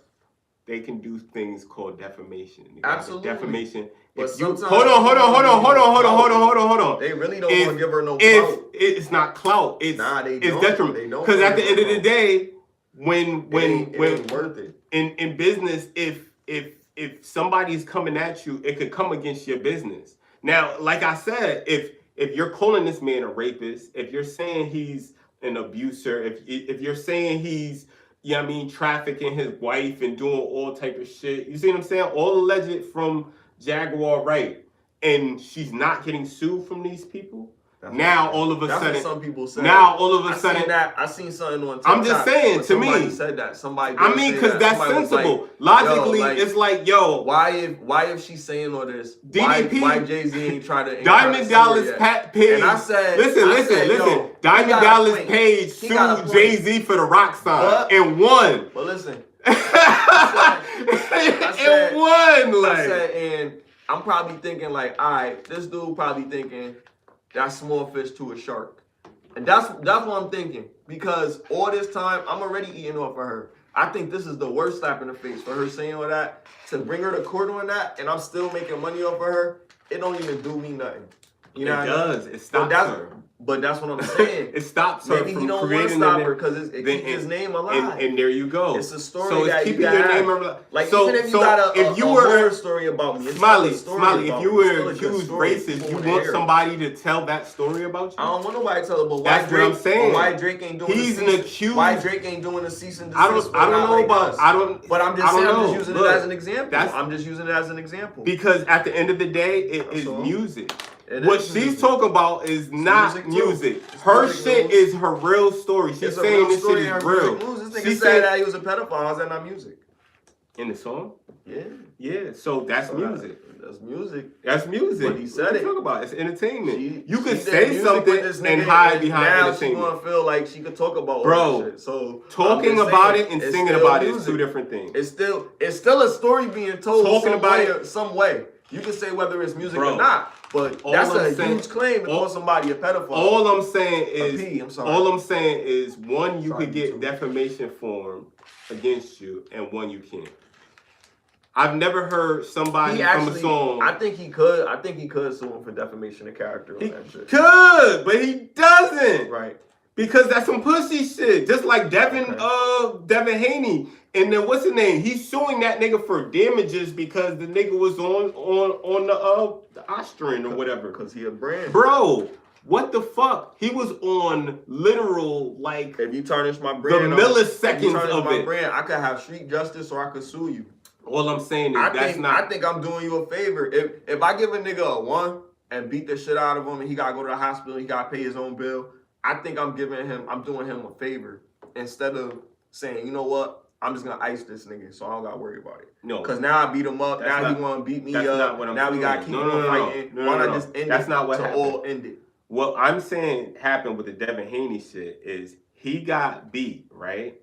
they can do things called defamation. Absolutely. Defamation. But hold on. They really don't want to give her no clout. It's not clout. It's detriment. Because at the end of the day, when worth it. In business, if somebody's coming at you, it could come against your business. Now, like I said, if you're calling this man a rapist, if you're saying he's an abuser, if you're saying he's trafficking his wife and doing all type of shit, you see what I'm saying? All alleged from Jaguar Wright, and she's not getting sued from these people. Now all of a that's sudden, what some people say. Now all of a sudden, I seen something on TikTok. I'm just saying, to me, somebody said that. Somebody. I mean, because that's sensible. Like, logically, it's like, yo, why if she's saying all this? DDP, why Jay-Z ain't trying to Diamond Dallas Page? And I said, listen. Diamond Dallas Page sued Jay-Z for the rock sign and won. But listen, I said, and I'm probably thinking like, all right, this dude probably thinking that's small fish to a shark. And that's what I'm thinking. Because all this time, I'm already eating off of her. I think this is the worst slap in the face for her saying all that. To bring her to court on that, and I'm still making money off of her, it don't even do me nothing. You know what I mean? It stops her. But that's what I'm saying. It stops her. Maybe he don't want to stop her because it keeps his name alive. And there you go. It's a story so that it's keeping you your name alive. Like even if you got a horror story about me, Smiley, if you were accused racist, you want somebody to tell that story about you? I don't want nobody to tell it, but that's what I'm saying. Why Drake ain't doing He's an accused. Why Drake ain't doing a cease and desist? I don't know about. But I'm just saying. I'm just using it as an example. I'm just using it as an example. Because at the end of the day, it is music. What she's talking about is not music. Her shit is her real story. She's saying this shit is real. She said that he was a pedophile. How's that not music? In the song? Yeah. Yeah. So that's music. That's music. That's music. But he said it. Talk about it's entertainment. You could say something and hide behind entertainment. Now she gonna feel like she could talk about all that shit. So talking about it and singing about it is two different things. It's still a story being told. Talking about it some way. You can say whether it's music or not. But that's a huge claim to call somebody a pedophile. All I'm saying is, one, you could get defamation form against you, and one you can't. I've never heard somebody from a song. I think he could sue him for defamation of character on that shit. Could, but he doesn't. Right. Because that's some pussy shit. Just like Devin Haney. And then what's his name? He's suing that nigga for damages because the nigga was on the Austrian or whatever. Because he a brand. Bro, what the fuck? He was on literal, like, if you tarnish my brand, the milliseconds of my it. Brand, I could have street justice or I could sue you. All I'm saying is I think I'm doing you a favor. If I give a nigga a 1 and beat the shit out of him and he gotta go to the hospital, he gotta pay his own bill, I think I'm doing him a favor instead of saying, you know what, I'm just gonna ice this nigga, so I don't gotta worry about it. No, because now I beat him up. Now he wanna beat me up. Now we gotta keep on fighting. Why not just end it? Not what happened. All end it. What I'm saying happened with the Devin Haney shit is he got beat, right?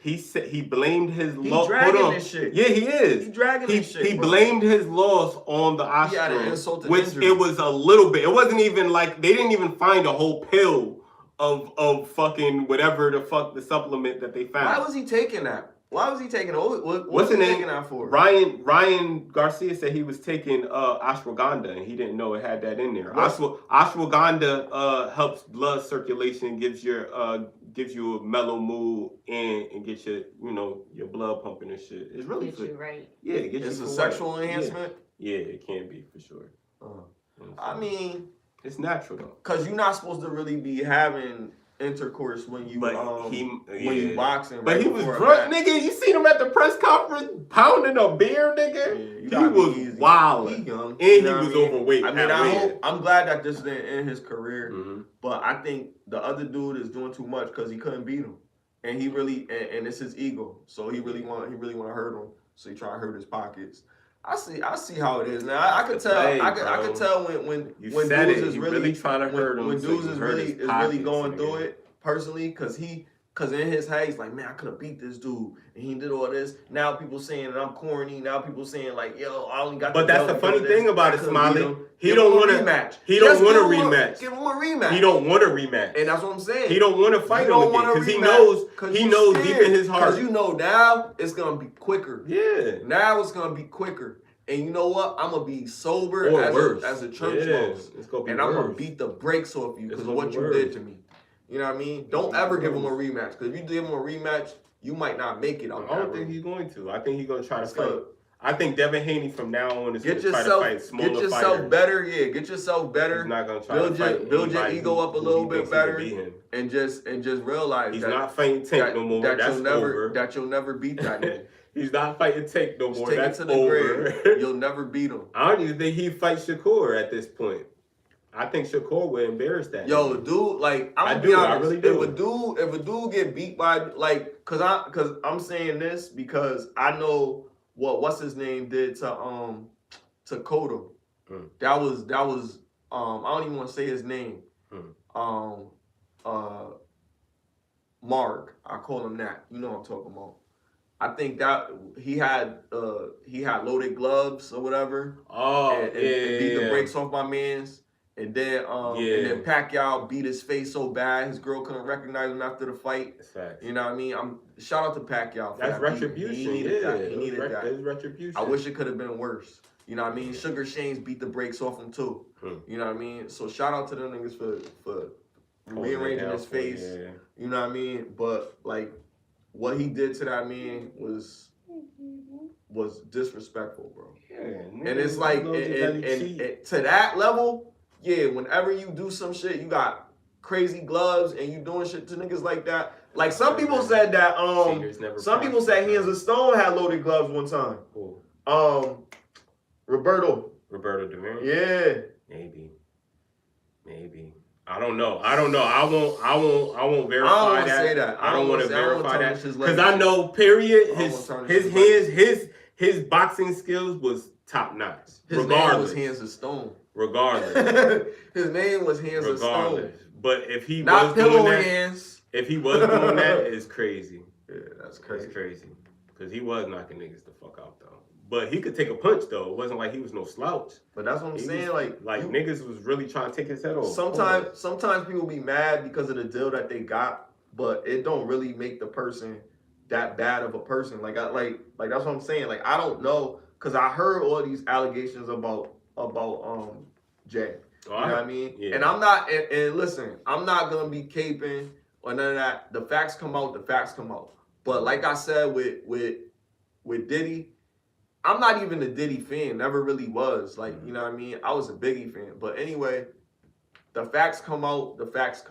He said he blamed his loss. He's dragging this shit. Yeah, he is. He's dragging this shit. He blamed his loss on the Austrian, which it was a little bit. It wasn't even like they didn't even find a whole pill of fucking whatever the fuck the supplement that they found. Why was he taking that? What's he taking that for? Ryan Garcia said he was taking ashwagandha and he didn't know it had that in there. Ashwagandha helps blood circulation, gives you a mellow mood and gets your blood pumping and shit. It's really good. Right. Yeah, it gets it's a sexual enhancement. Yeah, it can be for sure. I mean, it's natural though. Cause you're not supposed to really be having intercourse when you you boxing. But he was drunk, nigga. You seen him at the press conference pounding a beer, nigga. Yeah, he was wild, and he was overweight. I mean, I'm glad that this didn't end his career, but I think the other dude is doing too much because he couldn't beat him, and he really and it's his ego, so he really want to hurt him, so he try to hurt his pockets. I see how it is now. I could tell. I could tell when dudes is really trying to hurt him. When dudes is really going through it personally, because in his head he's like, man, I could have beat this dude, and he did all this. Now people saying that I'm corny. Now people saying like, yo, I only got. But that's the funny thing about it, Smiley. He don't want a rematch. He don't want a rematch. Give him a rematch. He don't want a rematch. And that's what I'm saying. He don't want to fight him again because he knows deep in his heart. Because now it's gonna be quicker. Yeah. Now it's gonna be quicker. And you know what? I'm gonna be sober as a church mouse. And I'm gonna beat the brakes off you because of what you did to me. You know what I mean? Don't ever give him a rematch. Because if you give him a rematch, you might not make it. I don't think he's going to. I think he's gonna try to fight. I think Devin Haney from now on is going to try to fight smaller fighters. Get yourself better. Yeah, get yourself better. He's not going to try to fight build your ego up a little bit better, and just realize he's not fighting Tank no more. That's over. That you'll never beat that nigga. He's not fighting Tank no more. That's over. You'll never beat him. I don't even think he fights Shakur at this point. I think Shakur would embarrass that. Yo, dude, like I'm gonna be honest. I really do. If a dude get beat by like, cause I'm saying this because I know what's his name did to Coda. That was I don't even want to say his name. Mark, I call him that. You know what I'm talking about. I think that he had loaded gloves or whatever. And beat the brakes off my man's. And then Pacquiao beat his face so bad his girl couldn't recognize him after the fight. You know what I mean? Shout out to Pacquiao. That's retribution. He needed that. He needed that. It's retribution. I wish it could have been worse. You know what I mean? Sugar Shane's beat the brakes off him too. You know what I mean? So shout out to them niggas for rearranging his face. You know what I mean? But like what he did to that man was disrespectful, bro. And it's like and to that level, whenever you do some shit, you got crazy gloves and you doing shit to niggas like that. Like some people said that some people said Hands of Stone had loaded gloves one time. Roberto DeMiro? Yeah. Maybe. I don't know. I won't verify that. Say that. I don't want to verify that because I know. Period. His boxing skills was top notch. His name was Hands of Stone. Regardless, his name was Hands of Stone. But if he not was doing that, hands. If he was doing that, it's crazy. Yeah, that's crazy. That's crazy. Because he was knocking niggas the fuck out though. But he could take a punch though. It wasn't like he was no slouch. But that's what I'm saying. Like niggas was really trying to take his head off. Sometimes people be mad because of the deal that they got, but it don't really make the person that bad of a person. Like that's what I'm saying. Like I don't know because I heard all these allegations about Jay. You know what I mean? Yeah. And I'm not. And listen, I'm not gonna be caping or none of that. The facts come out. The facts come out. But like I said with Diddy. I'm not even a Diddy fan, never really was. Like, you know what I mean? I was a Biggie fan. But anyway, the facts come out, That's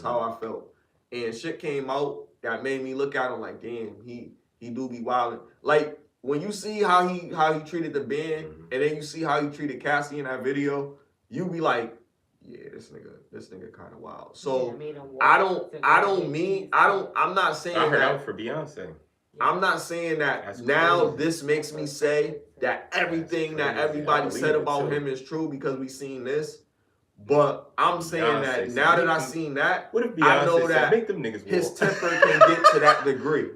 how I felt. And shit came out that made me look at him like, damn, he do be wildin'. Like, when you see how he treated the band, and then you see how he treated Cassie in that video, you be like, yeah, this nigga kind of wild. So I'm not saying I heard that out for Beyonce. I'm not saying that now this makes me say that everything that everybody said about him is true because we seen this. But I'm saying that now that I've seen that, I know that his temper can get to that degree.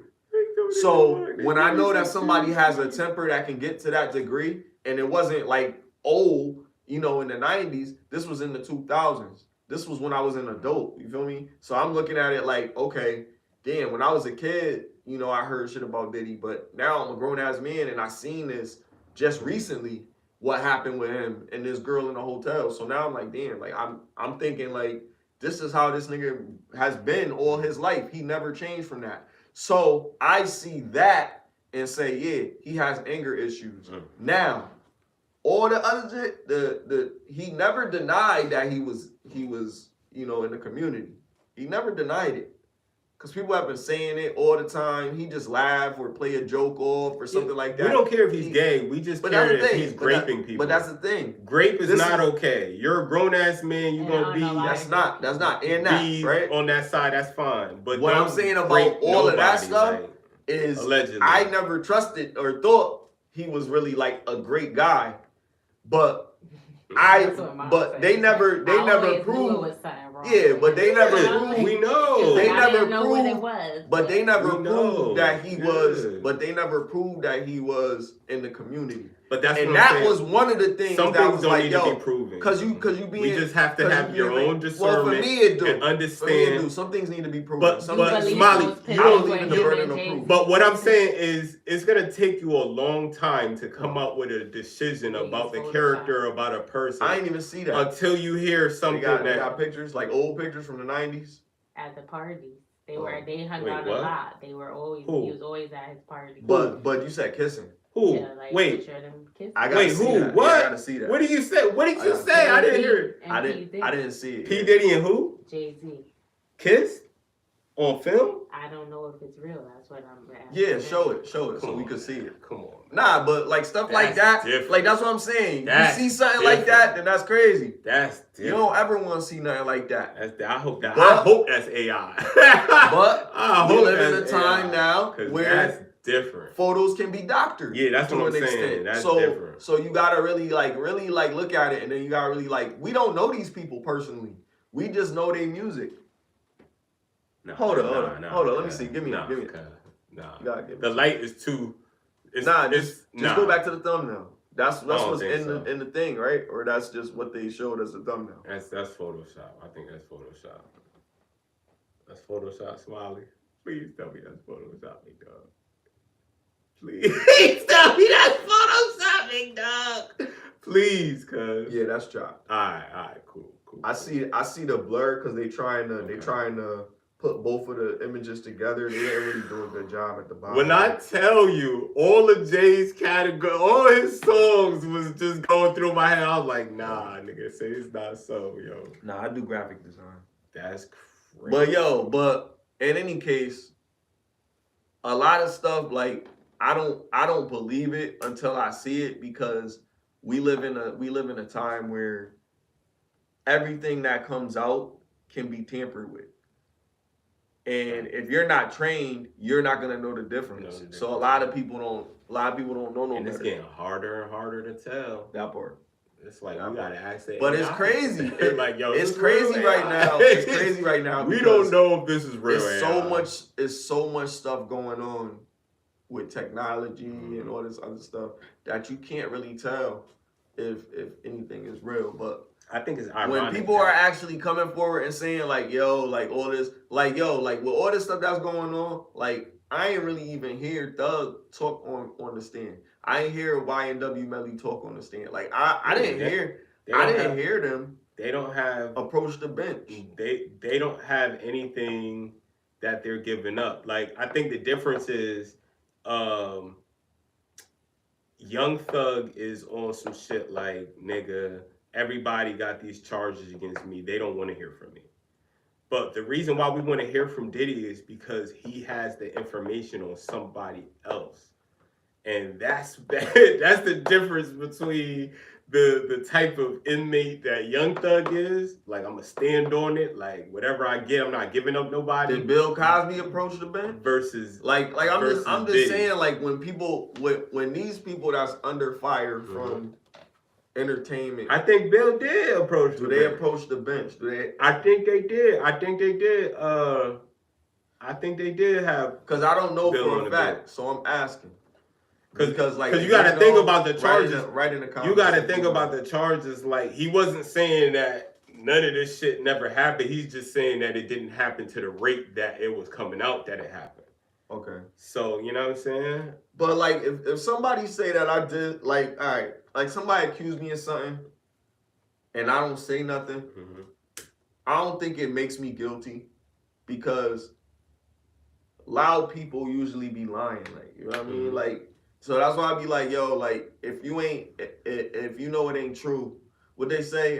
So when I know that somebody has a temper that can get to that degree, and it wasn't like old, in the 90s, this was in the 2000s. This was when I was an adult, you feel me? So I'm looking at it like, okay, damn, when I was a kid, I heard shit about Diddy, but now I'm a grown-ass man, and I seen this just recently, what happened with him and this girl in the hotel. So now I'm like, damn, like I'm thinking like, this is how this nigga has been all his life. He never changed from that. So I see that and say, yeah, he has anger issues. Now, all the other shit, he never denied that he was, in the community. He never denied it. Because people have been saying it all the time. He just laugh or play a joke off or something like that. We don't care if he's gay. We just care if he's graping people. But that's the thing. Grape is not okay. You're a grown-ass man. You're going to be... That's not. And that, right? On that side, that's fine. But what I'm saying about all of that stuff is allegedly. I never trusted or thought he was really like a great guy. But they never proved. Yeah, but they never proved. We know. They never proved. But they never proved that he was. But they never proved that he was in the community. But that's and that was one of the things that was don't like, need to be proven. Because you being. We just have to have your own discernment. Well, for me it do. And understand. For me it do. Some things need to be proven. But Smiley, you don't leave in the burden of proof. But what I'm saying is, it's gonna take you a long time to come up with a decision about the character, about a person. I ain't even see that until you hear something. They got pictures, like old pictures from the 90s. At the party. They hung out a lot. They were always, he was always at his party. But you said kissing. Who? Yeah, like wait, I gotta see who? That. What? Yeah, I gotta see that. What did you say? What did you say? I didn't hear it. I didn't see it. P. Diddy and who? Jay-Z. Kiss? On film? I don't know if it's real. That's what I'm asking. Yeah, show it, so we could see it. Come on. Nah, but like stuff like that, different. like that's what I'm saying. That's you see something like that, then that's crazy. That's different. You don't ever want to see nothing like that. I hope that's AI. But we live in a time now where that's different. Photos can be doctored. Yeah, that's what I'm saying. Extent. That's different. So you gotta really look at it, and then you gotta really we don't know these people personally. We just know their music. Hold on. Let me see. Give me. Nah. Give The light is too. Just go back to the thumbnail. That's what's in the thing, right? Or that's just what they showed as a thumbnail. That's Photoshop. I think that's Photoshop. That's Photoshop, Smiley. Please tell me that's Photoshop, big dog. Please tell me that's Photoshop, big dog. Please, cuz. Yeah, that's chopped. All right, cool. I see the blur because they trying to put both of the images together. They didn't really do a good job at the bottom. When I tell you, all of Jay's category, all his songs was just going through my head. I was like, nah, nigga, say it's not so, yo. Nah, I do graphic design. That's crazy. But in any case, a lot of stuff like I don't believe it until I see it, because we live in a time where everything that comes out can be tampered with. And if you're not trained, you're not gonna know the difference. So a lot of people don't know no and it's better. getting harder and harder to tell. That part. It's like we gotta ask that. But it's crazy. Like, yo, it's crazy right now. It's crazy right now. We don't know if this is real. It's so much stuff going on with technology and all this other stuff that you can't really tell if anything is real. But I think it's ironic when people are actually coming forward and saying like, yo, like all this, like, yo, like with all this stuff that's going on, like I ain't really even hear Thug talk on the stand. I ain't hear YNW Melly talk on the stand. Like I didn't hear them. They don't have approach the bench. They don't have anything that they're giving up. Like I think the difference is Young Thug is on some shit like, nigga, everybody got these charges against me. They don't want to hear from me. But the reason why we want to hear from Diddy is because he has the information on somebody else. And that's the difference between the type of inmate that Young Thug is. Like, I'm going to stand on it. Like, whatever I get, I'm not giving up nobody. Did Bill Cosby approach the bench? Versus I'm just saying, like, when these people that's under fire from entertainment. I think Bill did approach the bench. Do they approach the bench? I think they did. I think they did have. Because I don't know for a fact, so I'm asking. Because you got to think about the charges. Right in the comments. You got to think about the charges. Like, he wasn't saying that none of this shit never happened. He's just saying that it didn't happen to the rate that it was coming out that it happened. Okay. So, you know what I'm saying? But, like, if somebody say that I did, like, all right, like somebody accused me of something and I don't say nothing, I don't think it makes me guilty, because loud people usually be lying. Like, you know what I mean? Like, so that's why I be like, yo, like, if you know it ain't true, what they say,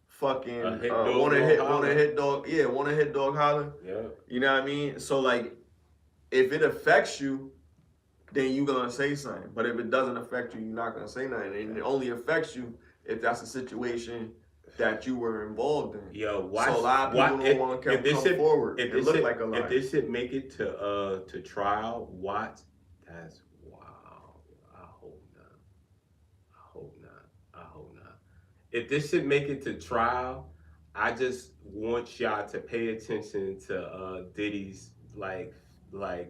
fucking want to hit dog holler. Yeah. You know what I mean? So like, if it affects you, then you gonna say something. But if it doesn't affect you, you're not gonna say nothing. And it only affects you if that's a situation that you were involved in. Yo, watch. So a lot of people don't want to come forward. It look like a lie. If this shit make it to trial, watch. That's wow. I hope not. If this shit make it to trial, I just want y'all to pay attention to Diddy's like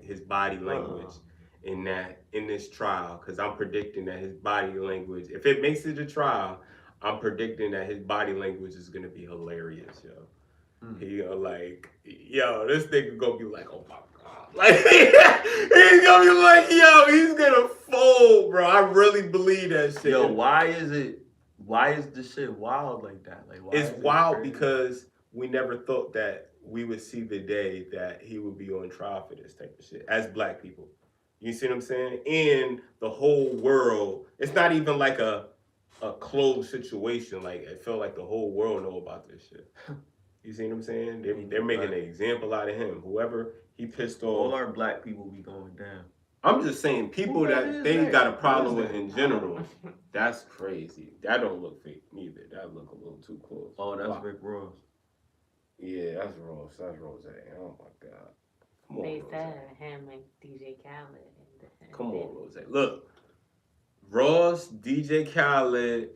his body language in this trial, because I'm predicting that his body language, if it makes it to trial, I'm predicting that his body language is gonna be hilarious, yo. He gonna like, yo, this nigga gonna be like, oh my god, like he's gonna be like, yo, he's gonna fold, bro. I really believe that shit. Yo, why is this shit wild like that? Like, why it's wild because we never thought that we would see the day that he would be on trial for this type of shit as black people. You see what I'm saying? And the whole world, it's not even like a closed situation. Like, it felt like the whole world know about this shit. You see what I'm saying? They're making an example out of him. Whoever he pissed off. All our black people be going down. I'm just saying, people that they got a problem with in general, that's crazy. That don't look fake neither. That look a little too close. Oh, that's Rick Ross. Yeah, that's Ross. That's Rose. Oh my God. Come on, they Rose. said him and DJ Khaled. Come on, Rose. Look, Ross, DJ Khaled.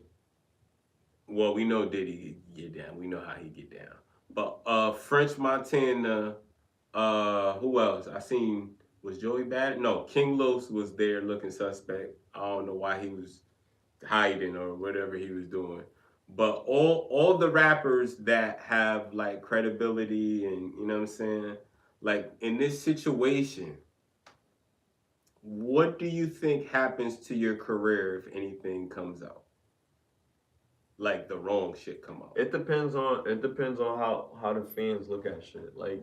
Well, we know Diddy get down. We know how he get down. But French Montana. Who else? I seen. Was Joey Bad? No, King Los was there looking suspect. I don't know why he was hiding or whatever he was doing. But all the rappers that have like credibility and you know what I'm saying, like in this situation, what do you think happens to your career if anything comes out? Like the wrong shit come out. It depends on how the fans look at shit. Like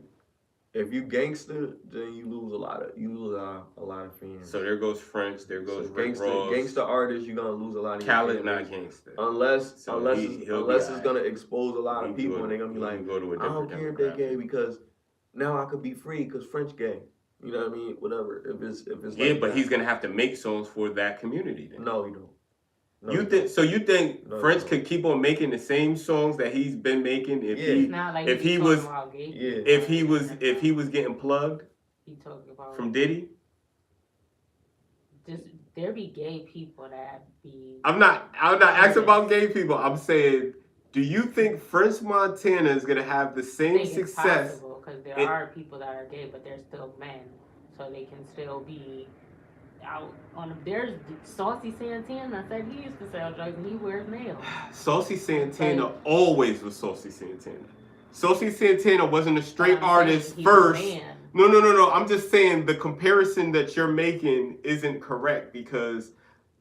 if you gangster, then you lose a lot of fans. So there goes French, there goes Rick Ross. Gangster artists, you're gonna lose a lot of Khaled fans. not gangster. Unless it's gonna expose a lot of people and they're gonna be like, go to a I don't care if they're gay because now I could be free because French gay. You know what I mean? Whatever. If it's yeah, like but that. He's gonna have to make songs for that community then. No, you don't. No, you think so? You think no, French could keep on making the same songs that he's been making if he was getting plugged he talking about from Diddy? Just there be gay people that be. I'm not asking about gay people. I'm saying, do you think French Montana is gonna have the same success? Because there are people that are gay, but they're still men, so they can still be. Out on there's Saucy Santana said he used to sell drugs and he wears nails. Saucy Santana always was Saucy Santana. Saucy Santana wasn't a straight artist first. No. I'm just saying the comparison that you're making isn't correct because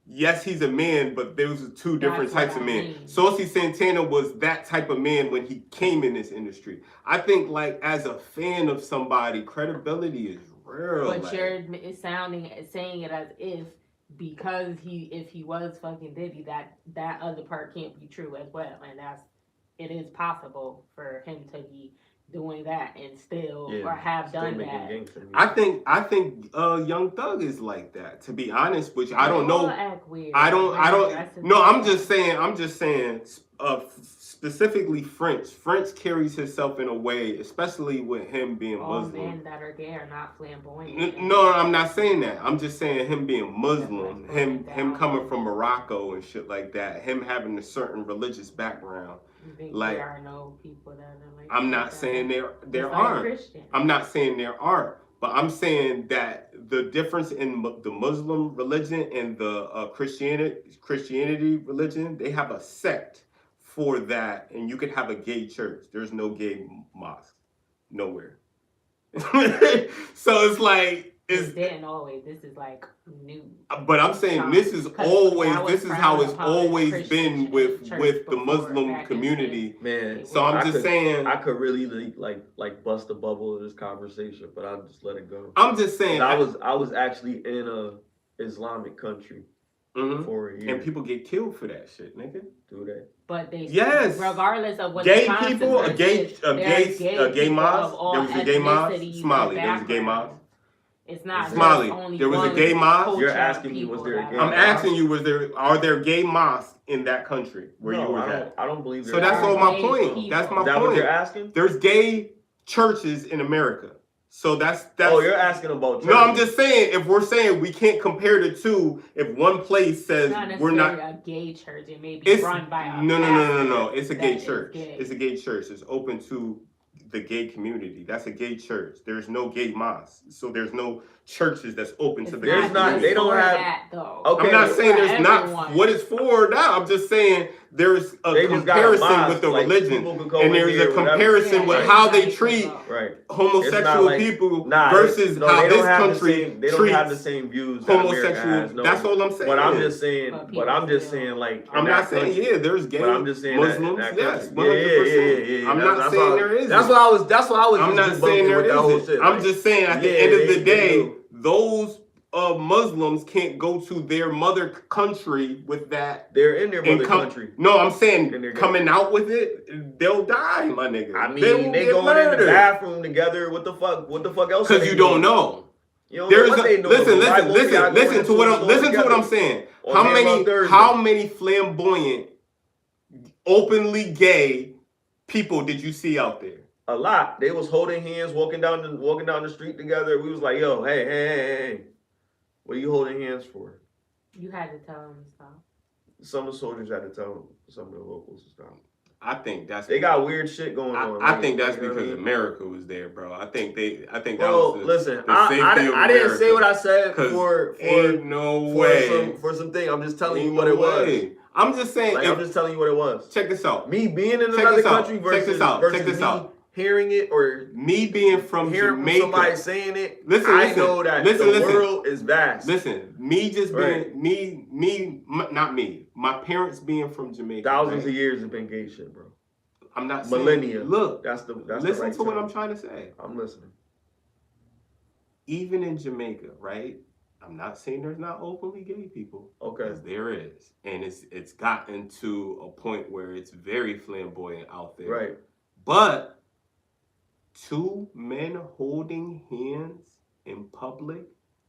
yes, he's a man, but those are two different types of men. Saucy Santana was that type of man when he came in this industry. I think like as a fan of somebody, credibility is real. But like, you're saying it as if because if he was fucking Diddy, that other part can't be true as well, and it is possible for him to be doing that and still or have done that. I think Young Thug is like that. To be honest, which I don't know. I don't. No, I'm just saying. Specifically French. French carries himself in a way, especially with him being Muslim. All men that are gay are not flamboyant. No, I'm not saying that. I'm just saying him being Muslim, him coming from Morocco and shit like that, him having a certain religious background. You think like there are no people that are like I'm not saying there aren't. I'm not saying there aren't. But I'm saying that the difference in the Muslim religion and the Christianity religion, they have a sect for that, and you could have a gay church. There's no gay mosque nowhere. So it's like it didn't always. This is like new. But I'm saying this is how it's always been with the Muslim community. Man, so I'm just saying I could really like bust the bubble of this conversation, but I'll just let it go. I'm just saying I was actually in a Islamic country for a year. And people get killed for that shit, nigga. Do they? But they regardless of what gay people, a gay mosque. There was a gay mosque. Smiley, there was a gay mosque. It's not Smiley. There was a gay mosque. You're asking me, was there a gay mosque? I'm asking you, are there gay mosques in that country where you was at? I don't believe there. So that's all my point. That's my point. Is that what you're asking? There's gay churches in America. So that's. Oh, you're asking about churches. No, I'm just saying, if we're saying we can't compare the two, if one place says we're not a gay church, it may be run by a No. It's a gay church. It's a gay church. It's open to the gay community. That's a gay church. There's no gay mosque. So there's no churches that's open to the gay community. They don't have that though. Okay, I'm not saying there's not what it's for now. I'm just saying there's a comparison with the religion, and there's a comparison with how they treat homosexual people versus how this country they don't have the same views that homosexual. No. That's all I'm saying. But I'm just saying, like I'm not saying there's gay. But I'm just saying Muslims, yes, 100%. I'm not saying there isn't. That's what I was. I'm not saying there isn't. I'm just saying at the end of the day, those Muslims can't go to their mother country with that. They're in their mother country. No, I'm saying coming out with it, they'll die, my nigga. I mean, they going in the bathroom together. What the fuck? What the fuck else? Because you don't know. Listen to what I'm saying. How many flamboyant, openly gay people did you see out there? A lot. They was holding hands, walking down the street together. We was like, yo, hey. What are you holding hands for? You had to tell them to stop. Some of the soldiers had to tell some of the locals to stop. I think they got weird shit going on. I think that's because America was there, bro. I think that was listen. I didn't say what I said for something. I'm just telling you what it was. I'm just saying. I'm just telling you what it was. Check this out. Me being in another country versus me hearing it or me being from Jamaica. Somebody saying it. I know that the world is vast. Listen, me just being not me. My parents being from Jamaica. Thousands of years have been gay shit, bro. I'm not millennia. Saying, look, that's listen to what I'm trying to say. I'm listening. Even in Jamaica, right? I'm not saying there's not openly gay people. Okay. Because there is. And it's gotten to a point where it's very flamboyant out there. Right. But 2 men holding hands in public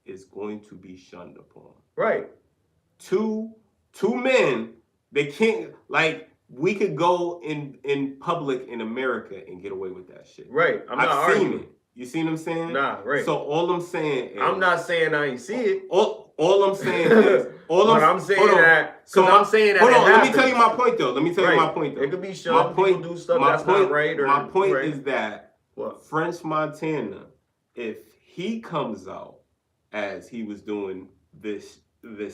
is going to be shunned upon. Right. Two men, they can't, like, we could go in public in America and get away with that shit. Right. I've seen it. You see what I'm saying? Nah, right. So all I'm saying is, I'm not saying I ain't see it. All I'm saying is, I'm saying that. Hold on. Let me tell you my point though. It could be shown people do stuff that's not right. My point is that French Montana, if he comes out as he was doing this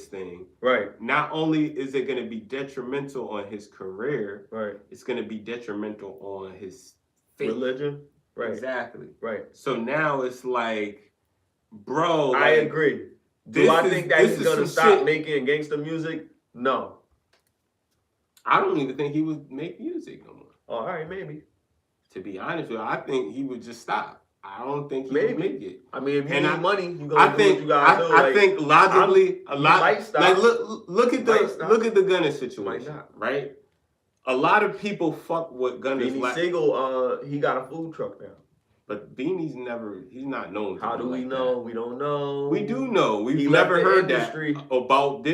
thing, right? Not only is it going to be detrimental on his career, right? It's going to be detrimental on his faith. Religion. Right. Exactly. Right. So now it's like, bro. I agree. Do I think that he's gonna stop making gangster music? No. I don't even think he would make music no more. All right, maybe. To be honest with you, I think he would just stop. I don't think he would make it. I mean, if you need money, you gonna do what you gotta do. I think logically, like look at the Gunna situation, right? A lot of people fuck with Gunna's. Beanie Siegel, he got a food truck now. But Beanie's he's not known. How do we know? That. We don't know. We do know. We've never heard that about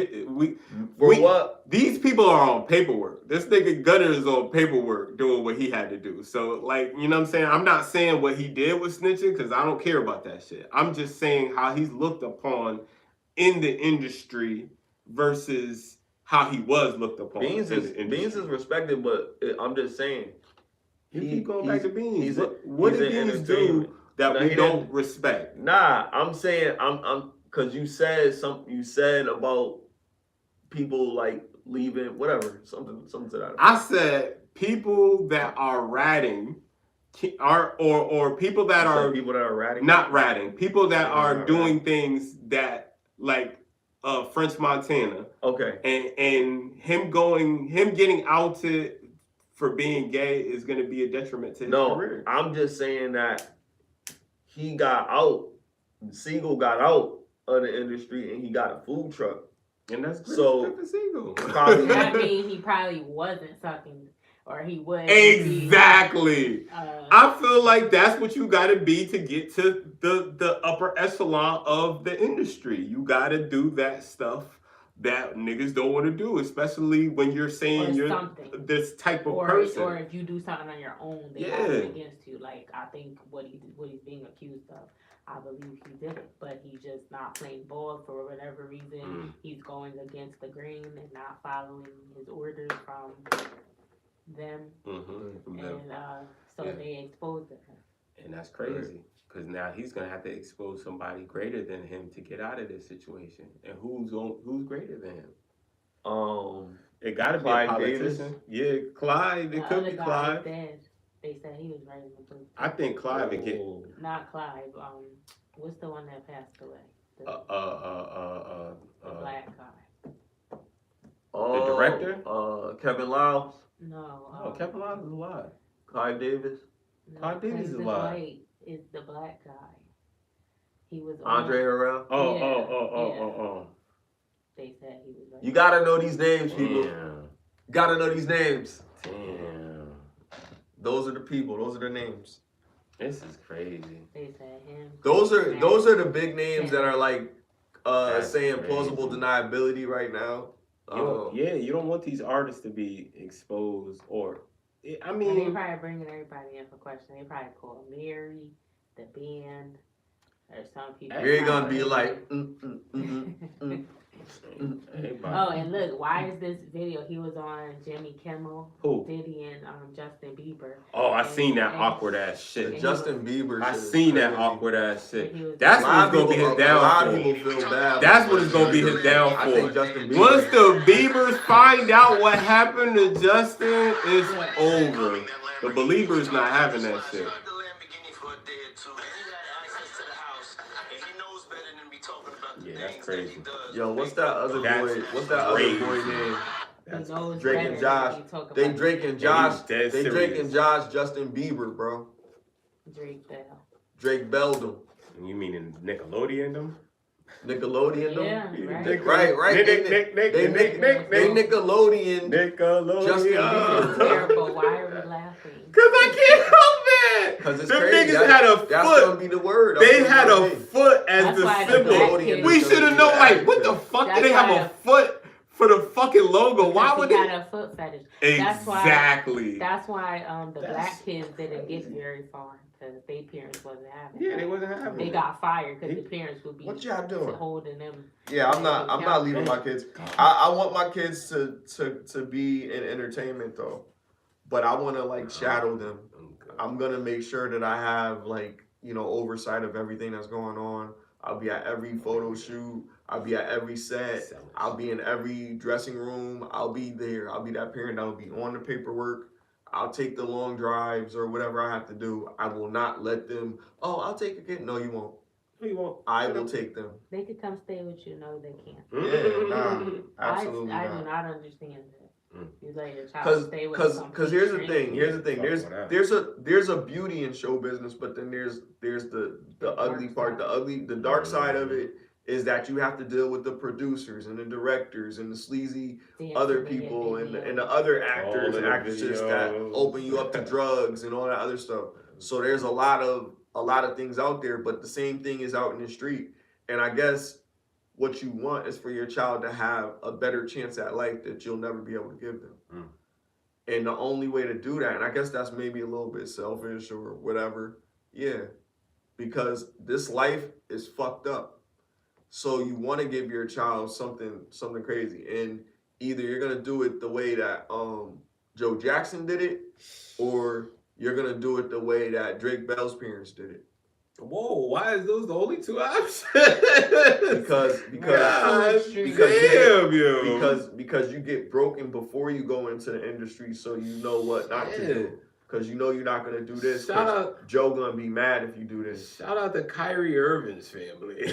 what? These people are on paperwork. This nigga Gunna is on paperwork doing what he had to do. So, like, you know what I'm saying? I'm not saying what he did with snitching because I don't care about that shit. I'm just saying how he's looked upon in the industry versus how he was looked upon. Beans is respected, but I'm just saying. You keep going back to Beans. What did Beans do that we don't respect? Nah, I'm saying I'm because you said about people like leaving, whatever, something to that. I said people that are ratting or people that are ratting, not ratting, people that are doing things that like French Montana. Okay. And him getting outed for being gay is going to be a detriment to his career. I'm just saying that he got out. Siegel got out of the industry and he got a food truck. And that's good for Siegel. That means he probably wasn't sucking, or he would. Exactly. I feel like that's what you got to be to get to the upper echelon of the industry. You got to do that stuff that niggas don't want to do, especially when you're saying you're this type of person. Or if you do something on your own, they have it against you. Like, I think what he's being accused of, I believe he did it, but he's just not playing ball for whatever reason. He's going against the grain and not following his orders from them. They exposed him. And that's crazy. Because now he's gonna have to expose somebody greater than him to get out of this situation. And who's greater than him? It gotta be a politician. Yeah, Clive. It could be Clive. They said he was right in the booth. I think Clive would get. Not Clive. What's the one that passed away? The black guy. The director? Kevin Lyles. No. Kevin Lyles is alive. Clive Davis. Clive Davis is alive. Is the black guy. He was Andre Harrell. Oh. They said he was. You gotta know these names, people. Damn. Gotta know these names. Damn. Those are the people. Those are the names. This is crazy. They said him. Those are the big names that are like saying crazy. Plausible deniability right now. You don't want these artists to be exposed or. I mean, and they probably bringing everybody in for question. They probably call Mary, the band, or some people. You're gonna be like. Oh, and look, why is this video? He was on Jimmy Kimmel, Who? Diddy, and Justin Bieber. Oh, I seen that awkward ass shit. Justin Bieber. I seen that awkward ass shit. That's what it's gonna be his downfall. A lot of people feel bad. That's what it's gonna be his downfall. I think Justin Bieber. Once the Biebers find out what happened to Justin, it's over. The Believers not having that shit. Yeah, that's crazy. Yo, what's that other boy? What's that other boy name? That's Drake and Josh. They Drake and Josh. They Drake and Josh. Justin Bieber, bro. Drake Bell. Drake belled him. You mean in Nickelodeon them? Nickelodeon them? Yeah, Right. They Nickelodeon. Justin Bieber. Terrible. Why are we laughing? Cause I can't help it. Cause it's them crazy. Niggas had a foot. That's gonna be the word. They had a foot as the symbol. We should have known. Like, what the fuck? Did they have a foot for the fucking logo? Why would they? Got a foot fetish. Exactly. That's why the black kids didn't get very far because their parents wasn't having. Yeah, they wasn't having. They got fired because the parents would be. What y'all doing? Holding them. Yeah, I'm not leaving my kids. I want my kids to be in entertainment though, but I want to like shadow them. I'm gonna make sure that I have like oversight of everything that's going on. I'll be at every photo shoot. I'll be at every set. I'll be in every dressing room. I'll be there. I'll be that parent that'll be on the paperwork. I'll take the long drives or whatever I have to do. I will not let them. Oh, I'll take a kid. No, you won't. No, you won't. I will take them. They could come stay with you. No, they can't. Yeah, nah, absolutely I not. do not understand that. You let your child stay with some. Because here's the thing. There's a beauty in show business, but then there's the ugly part. The dark side of it is that you have to deal with the producers and the directors and the sleazy other people and the other actors and actresses that open you up to drugs and all that other stuff. So there's a lot of things out there, but the same thing is out in the street. And I guess what you want is for your child to have a better chance at life that you'll never be able to give them. And the only way to do that, and I guess that's maybe a little bit selfish or whatever, because this life is fucked up. So you want to give your child something crazy, and either you're gonna do it the way that Joe Jackson did it, or you're gonna do it the way that Drake Bell's parents did it. Whoa, why is those the only two options? because you get broken before you go into the industry, so you know what not to do. Because you know you're not gonna do this. Shout out, Joe gonna be mad if you do this. Shout out to Kyrie Irving's family.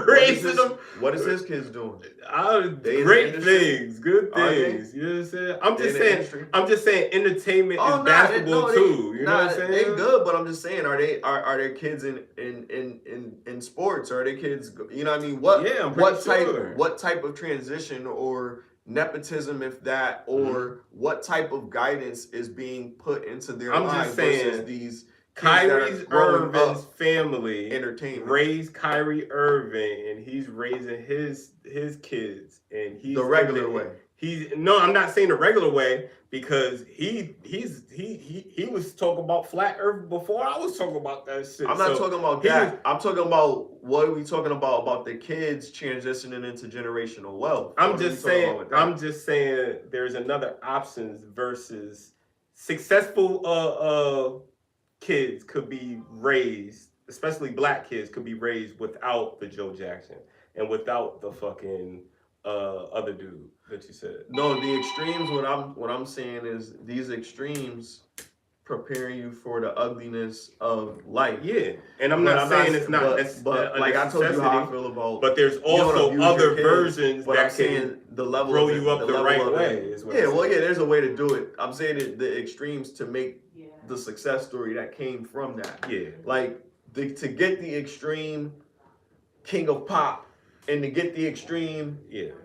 Raising them. What is his kids doing? Great things, good things. You know what I'm saying? I'm just saying entertainment is basketball too. You know what I'm saying? They good, but I'm just saying, are their kids in sports? Are their kids, you know what I mean? What type of transition or nepotism, if that, or what type of guidance is being put into their lives? I'm just saying, versus these Kyrie Irving's family entertainment raised Kyrie Irving, and he's raising his kids, and he's the regular way. I'm not saying the regular way, because he was talking about flat earth before I was talking about that shit. I'm not talking about that. I'm talking about what are we talking about the kids transitioning into generational wealth. I'm just saying there's another options versus successful kids could be raised, especially black kids could be raised without the Joe Jackson and without the fucking other dude that you said. No, the extremes. What I'm saying is these extremes preparing you for the ugliness of life. Yeah, and I'm not saying it's not. But like I told you how I feel about. But there's also other versions that can the level grow you up the right way. There's a way to do it. I'm saying that the extremes to make the success story that came from that. Yeah, like to get the extreme King of Pop and to get the extreme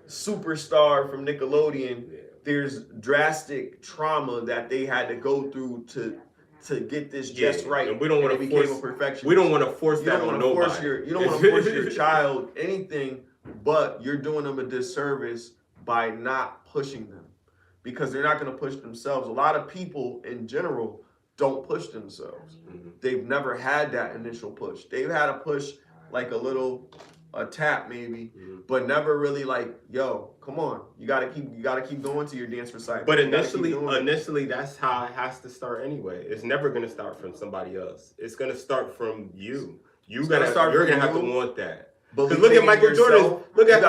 superstar from Nickelodeon, there's drastic trauma that they had to go through to get this just right. And we don't want to become a perfectionist. We don't want to force that on nobody. You don't want to force your child anything, but you're doing them a disservice by not pushing them, because they're not going to push themselves. A lot of people in general don't push themselves. They've never had that initial push. They've had a push like a tap maybe, but never really like, yo, come on, you gotta keep going to your dance recital. But initially, that's how it has to start anyway. It's never gonna start from somebody else. It's gonna start from you. You're gonna have to want that. Because look at Michael Jordan. Look at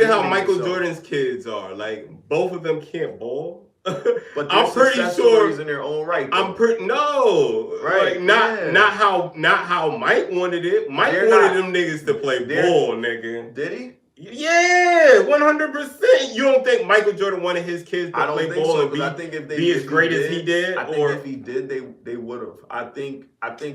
how Michael Jordan's kids are. Like, both of them can't ball. But I'm pretty sure in their own right. Though. Right? Like, not how Mike wanted it. Mike wanted them niggas to play ball, nigga. Did he? Yeah, 100%. You don't think Michael Jordan wanted his kids to play ball and be as great as he did? I think if he did, they would have. I think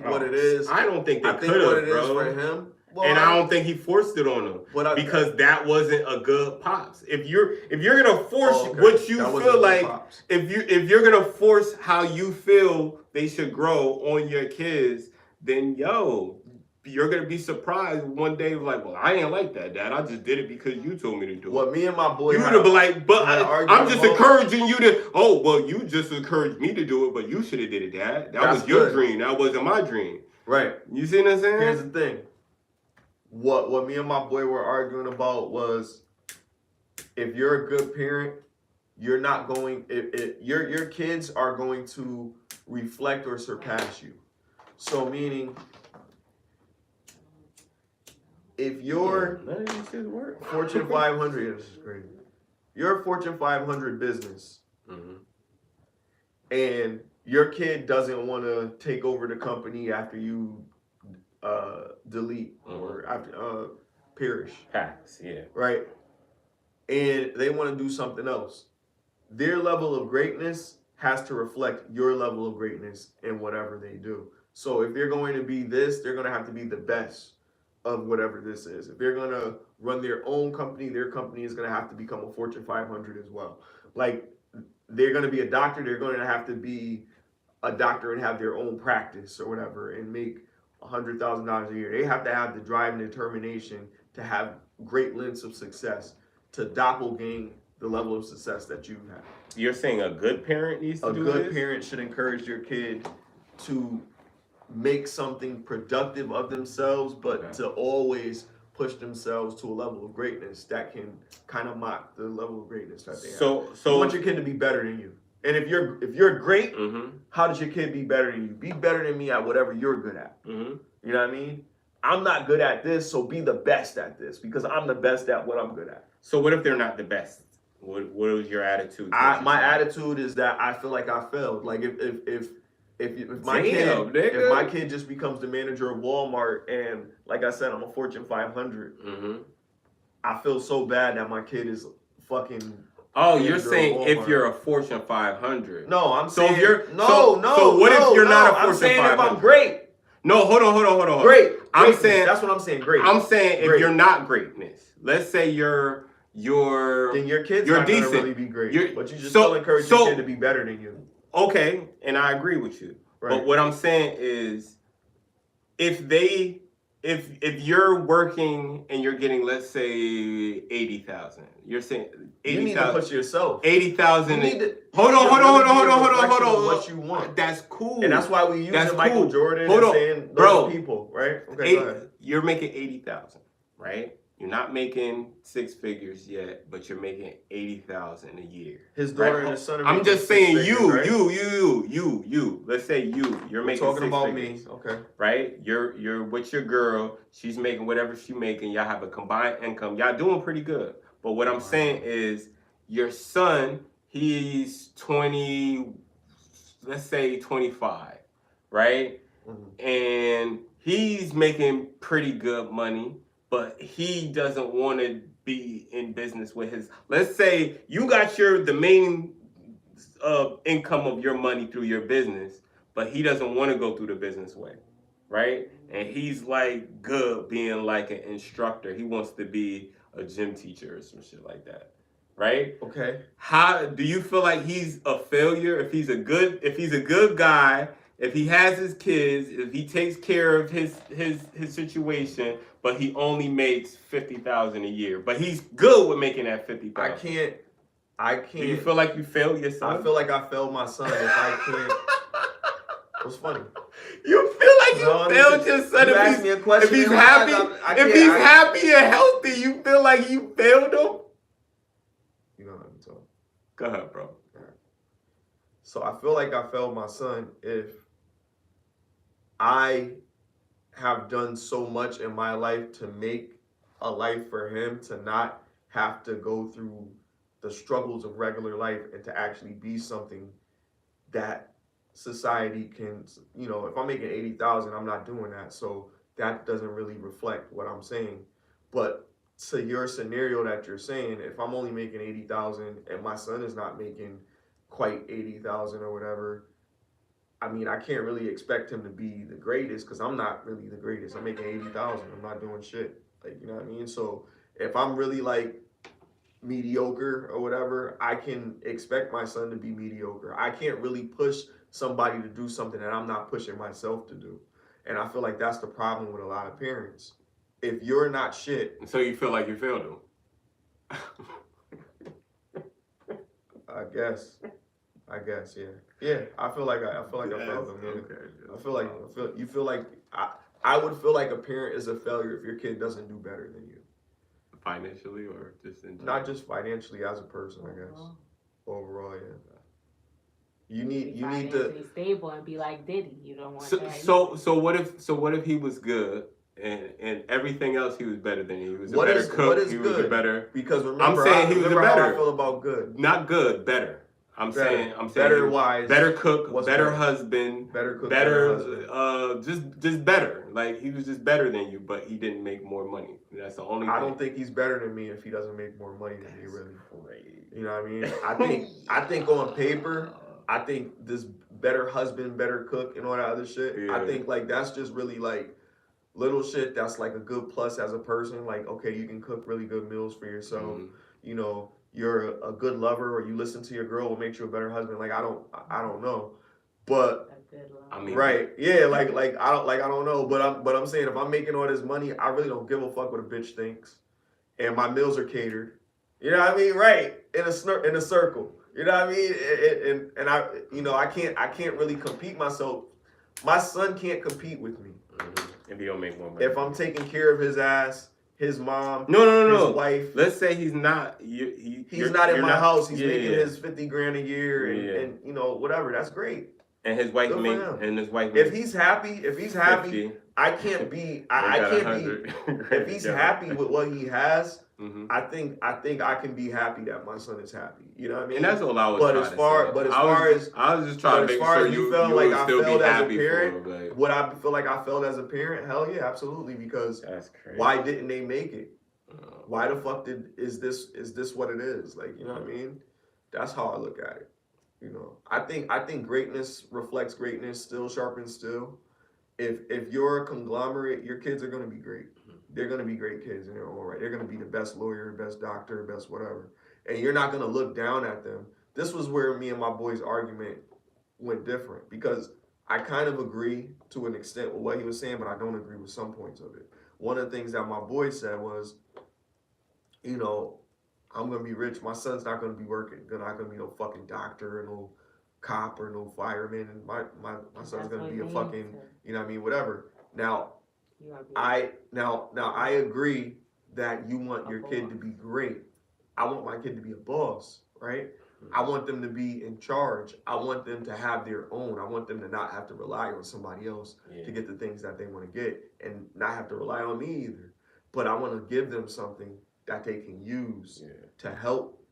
what it is. I don't think they could have, bro. For him. Well, and I don't think he forced it on them because that wasn't a good pops. If you're gonna force what you feel like, if you're gonna force how you feel they should grow on your kids, then you're gonna be surprised one day. Like, well, I ain't like that, Dad. I just did it because you told me to do it. Well, me and my boy, you would have been like, but I'm just encouraging you to. Oh, well, you just encouraged me to do it, but you should have did it, Dad. That was your dream. That wasn't my dream. Right. You see what I'm saying? Here's the thing. What me and my boy were arguing about was, if you're a good parent, you're not going. If your kids are going to reflect or surpass you. So meaning, if you're Fortune 500, this is crazy. You're a Fortune 500 business, and your kid doesn't want to take over the company after you delete or after perish. Pass, yeah. Right? And they want to do something else. Their level of greatness has to reflect your level of greatness in whatever they do. So if they're going to be this, they're going to have to be the best of whatever this is. If they're going to run their own company, their company is going to have to become a Fortune 500 as well. Like, they're going to be a doctor, they're going to have to be a doctor and have their own practice or whatever and make $100,000 a year. They have to have the drive and determination to have great lengths of success, to doppelgang the level of success that you have. You're saying a good parent needs to do this? A good parent should encourage your kid to make something productive of themselves, but to always push themselves to a level of greatness that can kind of mock the level of greatness that they have. So you want your kid to be better than you. And if you're great, how does your kid be better than you? Be better than me at whatever you're good at. You know what I mean? I'm not good at this, so be the best at this because I'm the best at what I'm good at. So what if they're not the best? What was your attitude? My attitude is that I feel like I failed. Like if my kid just becomes the manager of Walmart and, like I said, I'm a Fortune 500, I feel so bad that my kid is fucking. Oh, you're saying if you're a Fortune 500? No, I'm saying if you're So what if you're not a Fortune 500? I'm saying if I'm great. No, hold on. Great. I'm saying that's what I'm saying. Great. I'm saying if you're not greatness, let's say you're then your kid's not decent. Gonna really be great. But you just still encourage your kid to be better than you. Okay, and I agree with you. Right. But what I'm saying is, if you're working and you're getting, let's say, 80,000, you're saying 80,000. You need to push yourself. 80,000. Hold on. What you want? That's cool. And that's why we use Michael Jordan and saying those people, right? Okay, go ahead. You're making 80,000, right? You're not making six figures yet, but you're making 80,000 a year. His daughter and his son. I'm just saying you. Let's say you're making. Talking six about figures, me, okay? Right? You're with your girl. She's making whatever she's making. Y'all have a combined income. Y'all doing pretty good. But what I'm saying is, your son, he's 20. Let's say 25, right? And he's making pretty good money. But he doesn't want to be in business with his. Let's say you got the main income of your money through your business, but he doesn't want to go through the business way. right? And he's like good being like an instructor. He wants to be a gym teacher or some shit like that, right? Okay. How do you feel like he's a failure if he's a good guy, if he has his kids, if he takes care of his situation, but he only makes $50,000 a year, but he's good with making that $50,000? I can't. Do you feel like you failed your son? I feel like I failed my son if I can't. What's funny? You feel like you failed your son if he's happy, if he's happy and healthy. You feel like you failed him. You know what I'm talking. Go ahead, bro. So I feel like I failed my son if I have done so much in my life to make a life for him to not have to go through the struggles of regular life and to actually be something that society can, you know, if I'm making 80,000, I'm not doing that. So that doesn't really reflect what I'm saying. But to your scenario that you're saying, if I'm only making 80,000 and my son is not making quite 80,000 or whatever, I mean, I can't really expect him to be the greatest because I'm not really the greatest. I'm making 80,000. I'm not doing shit. Like, you know what I mean? So if I'm really like mediocre or whatever, I can expect my son to be mediocre. I can't really push somebody to do something that I'm not pushing myself to do. And I feel like that's the problem with a lot of parents. If you're not shit. So you feel like you failed him? I guess, yeah. Yeah, I feel like I failed them. Yeah. Okay. You feel like I would feel like a parent is a failure if your kid doesn't do better than you. Financially or just in general? Not just financially, as a person, I guess. Overall, yeah. You need to be stable and be like Diddy. You don't want that. So what if he was good and everything else he was better than you? He was a better cook. He was a better. Because remember, I'm saying he was a better. How I feel about good. Not good, better. I'm saying better wise, better cook, better husband, better cook, better just better. Like he was just better than you, but he didn't make more money. That's the only. I don't think he's better than me if he doesn't make more money than me. Really, you know what I mean? I think on paper, I think this better husband, better cook, and all that other shit. Yeah. I think like that's just really like little shit. That's like a good plus as a person. Like okay, you can cook really good meals for yourself. You know. You're a good lover, or you listen to your girl, will make you a better husband. Like I don't know, but I mean, right, yeah, like I don't know, but I'm saying if I'm making all this money, I really don't give a fuck what a bitch thinks, and my meals are catered. You know what I mean? Right in a circle. You know what I mean? And I I can't really compete myself. My son can't compete with me if he don't make more money. If I'm taking care of his ass. His mom, no. His wife. Let's say he's not. He's not in my house. He's making his $50,000 a year, and you know whatever. That's great. And his wife makes. If he's happy, 50, I can't be. I can't be. If he's happy with what he has, I think I can be happy that my son is happy. You know what I mean? And that's all I was trying to say. I was just trying to make sure you felt like I failed as a parent. Would I feel like I failed as a parent? Hell yeah, absolutely. Because why didn't they make it? Why the fuck is this what it is? Like, you know what I mean? That's how I look at it. You know, I think greatness reflects greatness. Still sharpens still. If you're a conglomerate, your kids are going to be great. They're going to be great kids in their own right. They're going to be the best lawyer, best doctor, best whatever. And you're not going to look down at them. This was where me and my boy's argument went different, because I kind of agree to an extent with what he was saying, but I don't agree with some points of it. One of the things that my boy said was, you know, I'm going to be rich. My son's not going to be working. They're not going to be no fucking doctor or no cop or no fireman. And my son's going to be a fucking, you know what I mean, whatever. Now, I agree that you want your kid to be great. I want my kid to be a boss, right? I want them to be in charge. I want them to have their own. I want them to not have to rely on somebody else to get the things that they want to get, and not have to rely on me either. But I want to give them something that they can use to help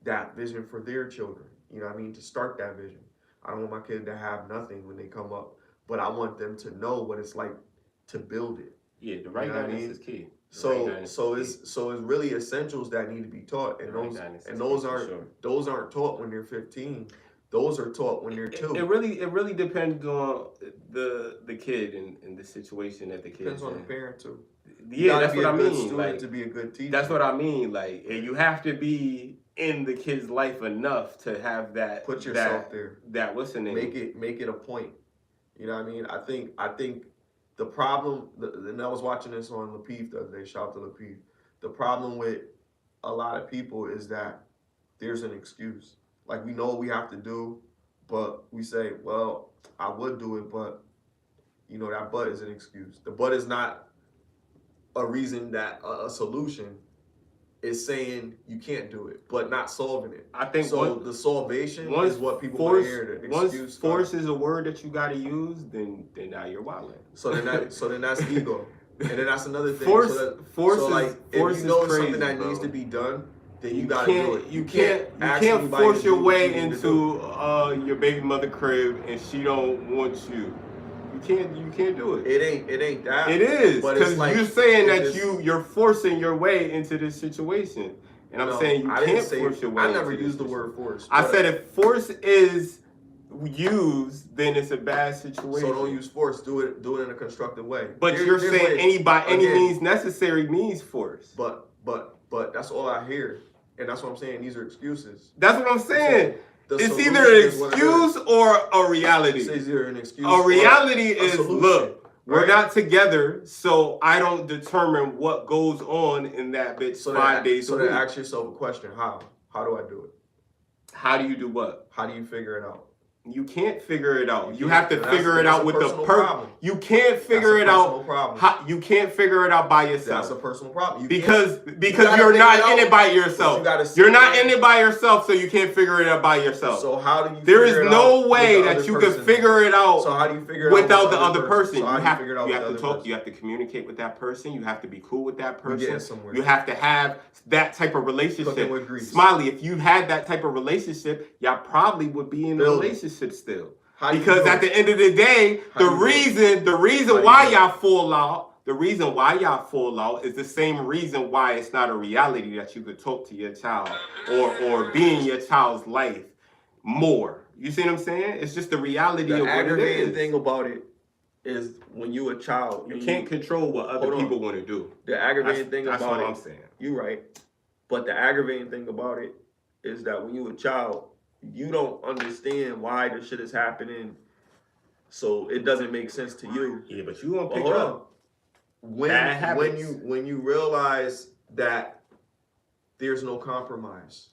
that vision for their children. You know what I mean? To start that vision. I don't want my kid to have nothing when they come up, but I want them to know what it's like to build it. Yeah, the right guidance is key. So it's really essentials that need to be taught, and those aren't taught when they're 15. Those are taught when they're 2. It really depends on the kid and the situation that the kid depends on in. the parent too. Yeah, that's what I mean. Like, to be a good teacher. That's what I mean. Like, you have to be in the kid's life enough to have that. Put yourself there. That what's the name? Make it a point. You know what I mean? I think the problem, and I was watching this on Lapeef the other day. Shout out to Lapeef. The problem with a lot of people is that there's an excuse. Like, we know what we have to do, but we say, well, I would do it, but that but is an excuse. The but is not a reason, that a solution. Is saying you can't do it, but not solving it. I think so. The solvation is what people want to hear. The excuse. Once force is a word that you got to use, then now you're wilding. So then that's ego, and then that's another thing. Force if is you know crazy, something that needs to be done, then you gotta do it. You can't force your way into your baby mother crib and she don't want you. You can't do it. It ain't that. It is, because like, you're saying that you're forcing your way into this situation, and I'm saying you can't force your way. I never used the word force. I said if force is used, then it's a bad situation. So don't use force. Do it in a constructive way. But you're saying by any means necessary means force. But that's all I hear, and that's what I'm saying. These are excuses. That's what I'm saying. It's either an excuse or a reality. It's either an excuse. A reality is, look, we're not together, so I don't determine what goes on in that bitch 5 days a week. So then ask yourself a question: How? How do I do it? How do you do what? How do you figure it out? You can't figure it out. You have to figure it out with the person. You can't figure it out. You can't figure it out by yourself. That's a personal problem. Because you're not in it by yourself. You're not in it by yourself, so you can't figure it out by yourself. So how do you? There is no way that you can figure it out. So how do you figure it out without the other person? You have to talk. You have to communicate with that person. You have to be cool with that person. Somewhere. You have to have that type of relationship. With grease. Smiley, if you had that type of relationship, y'all probably would be in a relationship still. Because at the end of the day, the reason why y'all fall out is the same reason why it's not a reality that you could talk to your child or be in your child's life more. You see what I'm saying? It's just the reality of what it is. The aggravating thing about it is when you a child, you can't control what other people want to do. The aggravating thing about it. That's what I'm saying. You're right. But the aggravating thing about it is that when you a child, you don't understand why this shit is happening, so it doesn't make sense to you. Yeah, but you won't pick up. When you realize that there's no compromise.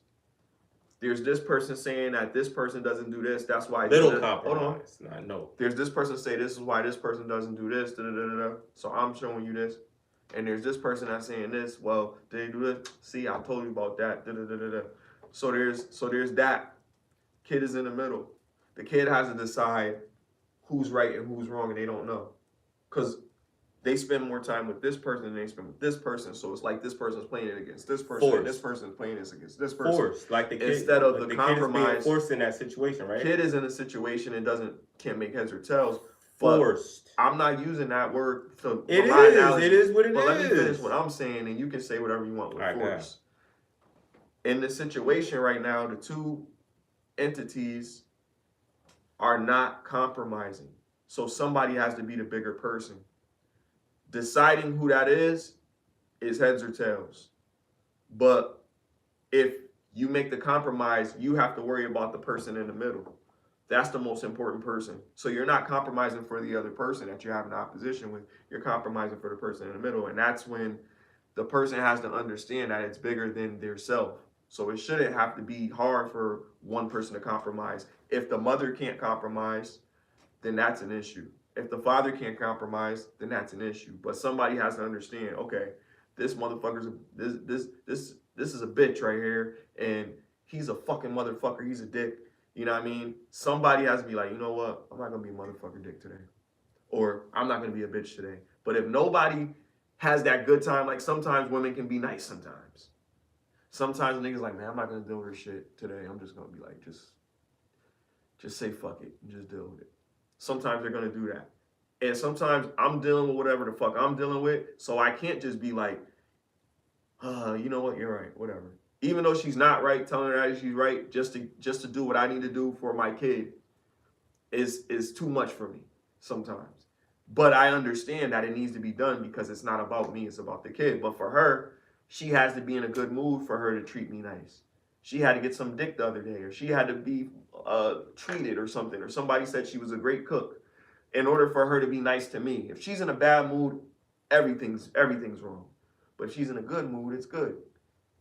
There's this person saying that this person doesn't do this. That's why. Compromise. Hold on. I know. There's this person say this is why this person doesn't do this. So I'm showing you this. And there's this person that's saying this. Well, they do this. See, I told you about that. So there's that. Kid is in the middle. The kid has to decide who's right and who's wrong, and they don't know. Because they spend more time with this person than they spend with this person. So it's like this person's playing it against this person, and this person's playing this against this person. Force. Like the kid, instead of the compromise. Kid is being forced in that situation, right? Kid is in a situation and can't make heads or tails. Forced. I'm not using that word to It is what it is. But let me finish what I'm saying, and you can say whatever you want with force. In the situation right now, the two entities are not compromising. So somebody has to be the bigger person. Deciding who that is heads or tails. But if you make the compromise, you have to worry about the person in the middle. That's the most important person. So you're not compromising for the other person that you have an opposition with. You're compromising for the person in the middle. And that's when the person has to understand that it's bigger than their self. So it shouldn't have to be hard for one person to compromise. If the mother can't compromise, then that's an issue. If the father can't compromise, then that's an issue. But somebody has to understand, okay, this motherfucker's this is a bitch right here, and he's a fucking motherfucker. He's a dick. You know what I mean? Somebody has to be like, you know what? I'm not gonna be a motherfucker dick today, or I'm not gonna be a bitch today. But if nobody has that good time, like sometimes women can be nice sometimes. Sometimes niggas like, man, I'm not gonna deal with her shit today. I'm just gonna be like, just say fuck it and just deal with it. Sometimes they're gonna do that. And sometimes I'm dealing with whatever the fuck I'm dealing with, so I can't just be like, you know what, you're right, whatever. even though she's not right, telling her that she's right just to do what I need to do for my kid is too much for me sometimes. But I understand that it needs to be done because it's not about me, it's about the kid. But for her, she has to be in a good mood for her to treat me nice. She had to get some dick the other day, or she had to be treated or something, or somebody said she was a great cook in order for her to be nice to me. If she's in a bad mood, everything's wrong. But if she's in a good mood, it's good.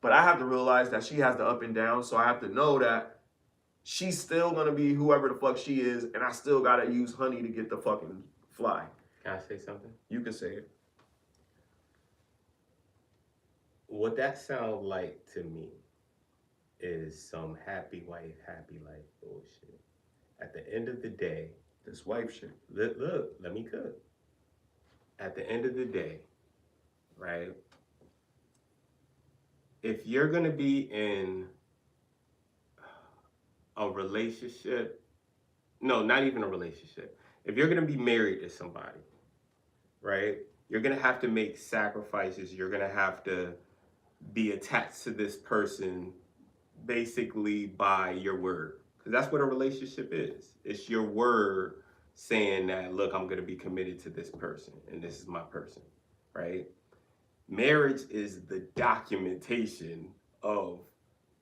But I have to realize that she has the up and down, so I have to know that she's still gonna be whoever the fuck she is, and I still gotta use honey to get the fucking fly. Can I say something? You can say it. What that sounds like to me is some happy wife, happy life bullshit. At the end of the day, this wife shit. Look, let me cook. At the end of the day, right? If you're gonna be in a relationship, no, not even a relationship. If you're gonna be married to somebody, right? You're gonna have to make sacrifices. You're gonna have to be attached to this person basically by your word. Because that's what a relationship is. It's your word saying that, look, I'm gonna be committed to this person and this is my person, right? Marriage is the documentation of,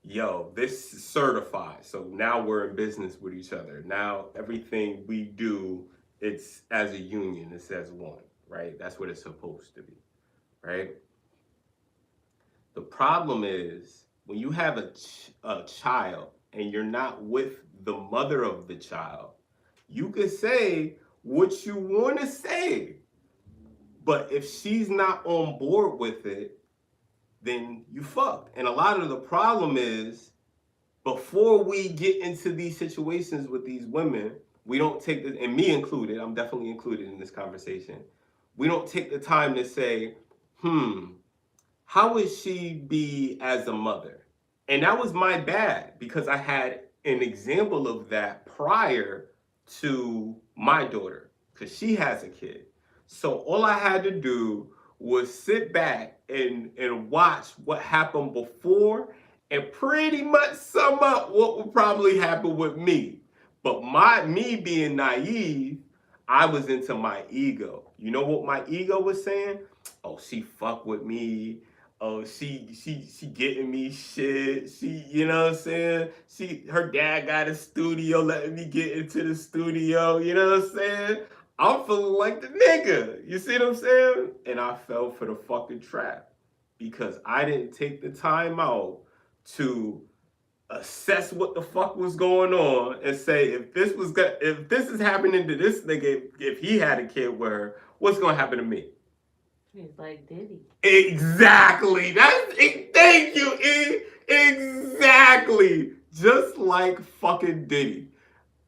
yo, this is certified. So now we're in business with each other. Now everything we do, it's as a union, it's as one, right? That's what it's supposed to be, right? The problem is when you have a child and you're not with the mother of the child, you can say what you want to say. But if she's not on board with it, then you fucked. And a lot of the problem is, before we get into these situations with these women, we don't take the, and me included, I'm definitely included in this conversation, we don't take the time to say, how would she be as a mother? And that was my bad, because I had an example of that prior to my daughter, because she has a kid. So all I had to do was sit back and watch what happened before and pretty much sum up what would probably happen with me. But me being naive, I was into my ego. You know what my ego was saying? Oh, she fuck with me. Oh, she getting me shit. She, you know what I'm saying? Her dad got a studio, letting me get into the studio. You know what I'm saying? I'm feeling like the nigga. You see what I'm saying? And I fell for the fucking trap because I didn't take the time out to assess what the fuck was going on and say, if this is happening to this nigga, if he had a kid with her, what's gonna happen to me? It's like Diddy. Exactly. Thank you, E. Exactly. Just like fucking Diddy.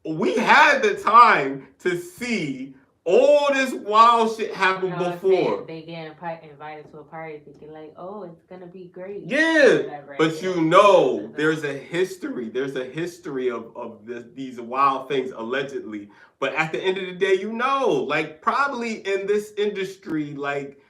We had the time to see all this wild shit happen before. They get invited to a party thinking like, oh, it's gonna be great. Yeah, but you know, there's a history. There's a history of these wild things allegedly. But at the end of the day, you know, like probably in this industry, like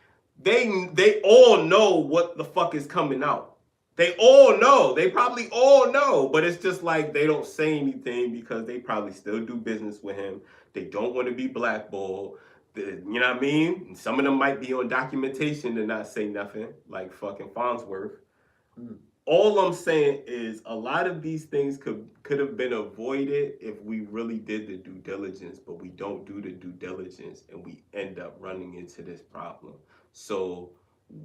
they all know what the fuck is coming out. They all know. They probably all know. But it's just like they don't say anything because they probably still do business with him. They don't want to be blackballed. You know what I mean? And some of them might be on documentation to not say nothing, like fucking Farnsworth. All I'm saying is a lot of these things could have been avoided if we really did the due diligence, but we don't do the due diligence and we end up running into this problem. So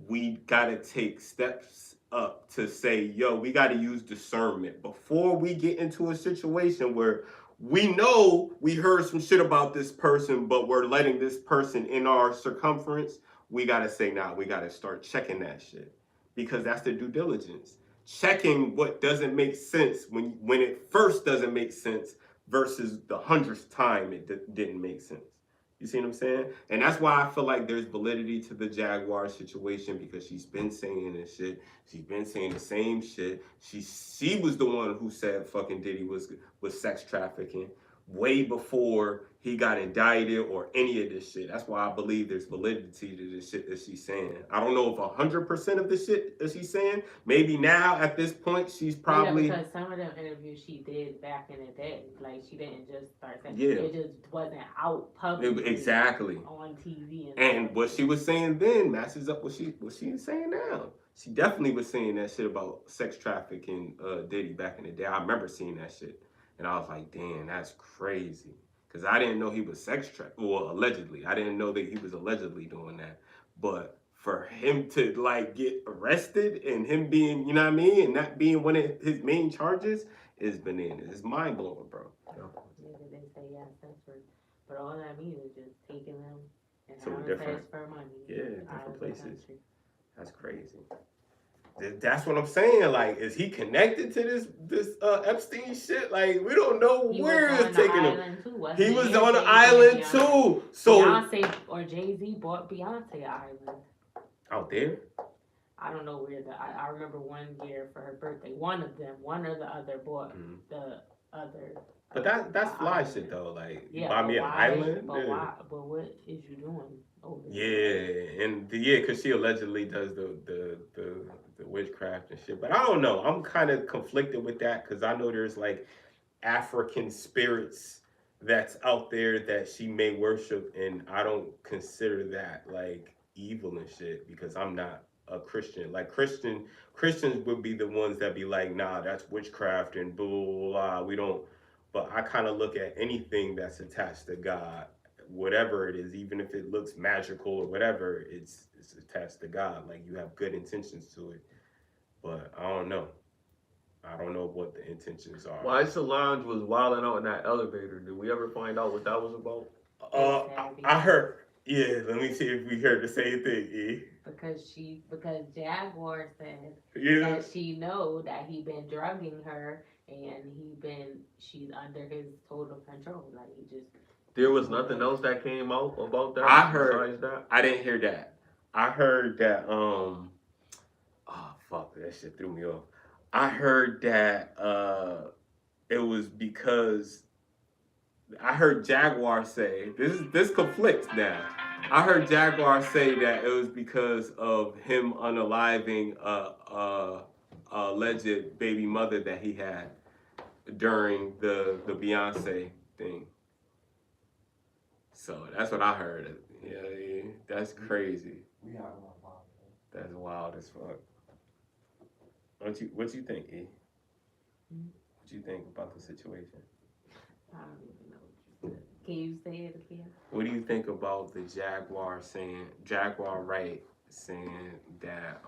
we got to take steps up to say, yo, we got to use discernment before we get into a situation where we know we heard some shit about this person, but we're letting this person in our circumference. We got to say, nah, we got to start checking that shit, because that's the due diligence. Checking what doesn't make sense when it first doesn't make sense versus the 100th time it didn't make sense. You see what I'm saying? And that's why I feel like there's validity to the Jaguar situation, because she's been saying this shit. She's been saying the same shit. She was the one who said fucking Diddy was sex trafficking. way before he got indicted or any of this shit. That's why I believe there's validity to the shit that she's saying. I don't know if 100% of the shit that she's saying, maybe now at this point she's probably... Yeah, because some of them interviews she did back in the day, like she didn't just start saying, it just wasn't out publicly. Exactly. On TV. And what she was saying then matches up what she's saying now. She definitely was saying that shit about sex trafficking Diddy back in the day. I remember seeing that shit. And I was like, damn, that's crazy. Because I didn't know he was allegedly. I didn't know that he was allegedly doing that. But for him to, like, get arrested and him being, you know what I mean? And that being one of his main charges is bananas. It's mind-blowing, bro. Yeah, they say, yes, that's right. But all that means is just taking them and having to transfer money. Yeah, different places. That's crazy. That's what I'm saying. Like, is he connected to this Epstein shit? Like, we don't know where it's taking him. He was on the island too. So Beyonce or Jay-Z bought Beyonce Island. Out there? I don't know where I remember one year for her birthday. One or the other bought the other. But that's fly shit though. Like, you buy me an island. But why? But what is you doing over there? Yeah, and because she allegedly does the witchcraft and shit. But I don't know. I'm kind of conflicted with that because I know there's like African spirits that's out there that she may worship, and I don't consider that like evil and shit because I'm not a Christian. Like Christians would be the ones that be like, nah, that's witchcraft and blah, blah, blah. We don't. But I kind of look at anything that's attached to God, whatever it is, even if it looks magical or whatever, it's attached to God. Like you have good intentions to it. But I don't know. I don't know what the intentions are. Why Solange was wilding out in that elevator? Did we ever find out what that was about? I heard. Yeah, let me see if we heard the same thing. E. Because Jaguar said that she know that he been drugging her and she's under his total control. Like he just. There was nothing else that came out about that. I heard. Besides that? I didn't hear that. I heard that. Oh fuck! That shit threw me off. I heard that it was because I heard Jaguar say this conflicts now. I heard Jaguar say that it was because of him unaliving a alleged baby mother that he had during the Beyonce thing. So that's what I heard. Yeah, that's crazy. That's wild as fuck. What you think, E? What you think about the situation? I don't even know what you said. Can you say it again? What do you think about the Jaguar Wright saying that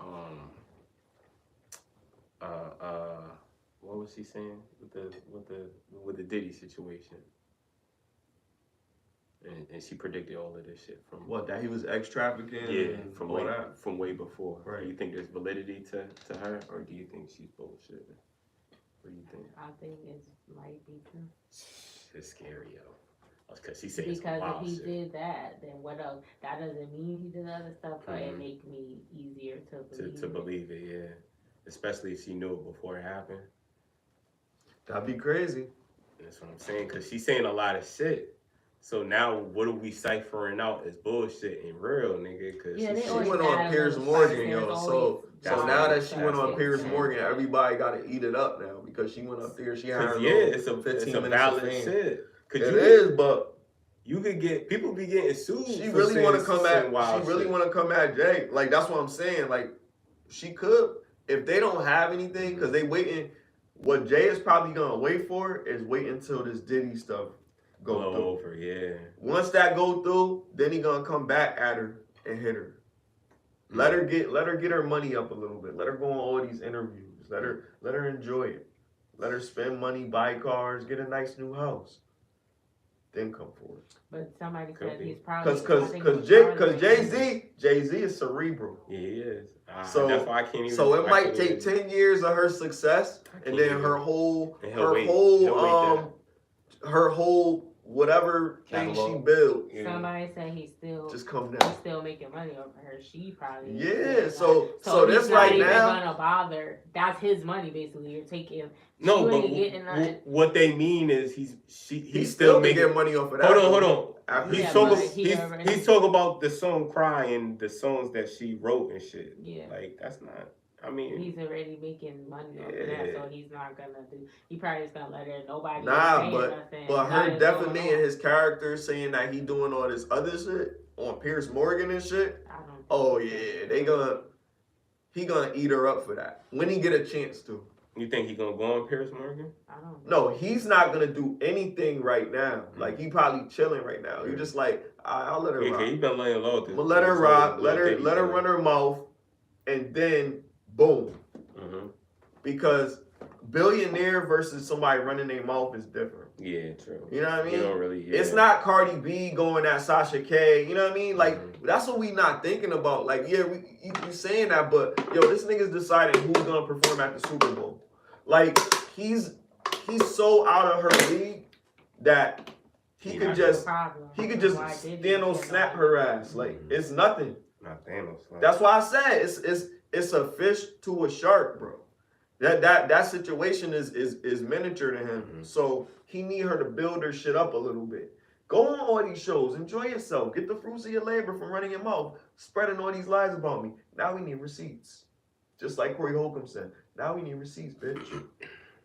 what was she saying with the Diddy situation? And she predicted all of this shit from what, that he was ex-trafficking? Yeah, from way before. Right. Do you think there's validity to her, or do you think she's bullshit? What do you think? I think it might be true. It's scary, yo. Because she said because if he did that, then what else? That doesn't mean he did other stuff, but it make me easier to believe it. Yeah. Especially if she knew it before it happened. That'd be crazy. That's what I'm saying, because she's saying a lot of shit. So now, what are we ciphering out as bullshit and real, nigga? Cause she went on Piers Morgan, yo. So now that she went on Piers Morgan, everybody got to eat it up now because she went up there. She had her it's a valid shit. It is, but you could get people be getting sued. She really want to come at. She really want to come at Jay. Like that's what I'm saying. Like she could if they don't have anything because they waiting. What Jay is probably gonna wait for is wait until this Diddy stuff go through. Over, yeah. Once that go through, then he gonna come back at her and hit her. Let her get her money up a little bit. Let her go on all these interviews. Let her enjoy it. Let her spend money, buy cars, get a nice new house. Then come forward. But somebody said he's probably because Jay-Z is cerebral. Yeah, he is. So that's why I can't even. So it might take 10 years of her success, and then her whole whatever thing she built. Somebody said he's still just come down. He's still making money off of her. She probably so this right now gonna bother. That's his money basically. You're taking. No, but what they mean is he's still making money off of that. Hold on. He's talking about the song "Cry" and the songs that she wrote and shit. Yeah, like that's not. I mean, he's already making money off of that, so he's not gonna do. He probably just gonna let her. Nobody. But her definiting his character, saying that he doing all this other shit on Piers Morgan and shit. I don't. Oh yeah, he gonna eat her up for that when he get a chance to. You think he gonna go on Piers Morgan? I don't know. No, he's not gonna do anything right now. Like he probably chilling right now. He just like I'll let her rock. He been laying low. I'm gonna let her rock. Let her run her mouth, and then boom. Mm-hmm. Because billionaire versus somebody running their mouth is different. Yeah, true. You know what I mean? You don't really. Yeah. It's not Cardi B going at Sasha K. You know what I mean? Like that's what we not thinking about. Like you saying that, but yo, this nigga's deciding who's gonna perform at the Super Bowl. Like he's so out of her league that he could just Thanos snap her ass. Like it's nothing. Not Thanos. That's why I said it's a fish to a shark, bro. That situation is miniature to him. Mm-hmm. So he need her to build her shit up a little bit. Go on all these shows, enjoy yourself, get the fruits of your labor from running your mouth, spreading all these lies about me. Now we need receipts. Just like Corey Holcomb said. Now we need receipts, bitch.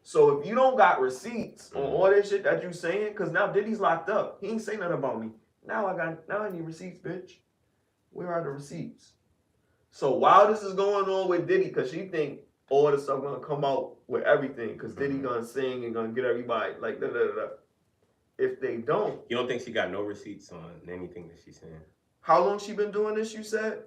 So if you don't got receipts on all this shit that you saying, because now Diddy's locked up. He ain't saying nothing about me. Now I need receipts, bitch. Where are the receipts? So while this is going on with Diddy, because she think all the stuff gonna come out with everything, because Diddy gonna sing and gonna get everybody like da-da-da-da. If they don't. You don't think she got no receipts on anything that she's saying? How long she been doing this, you said?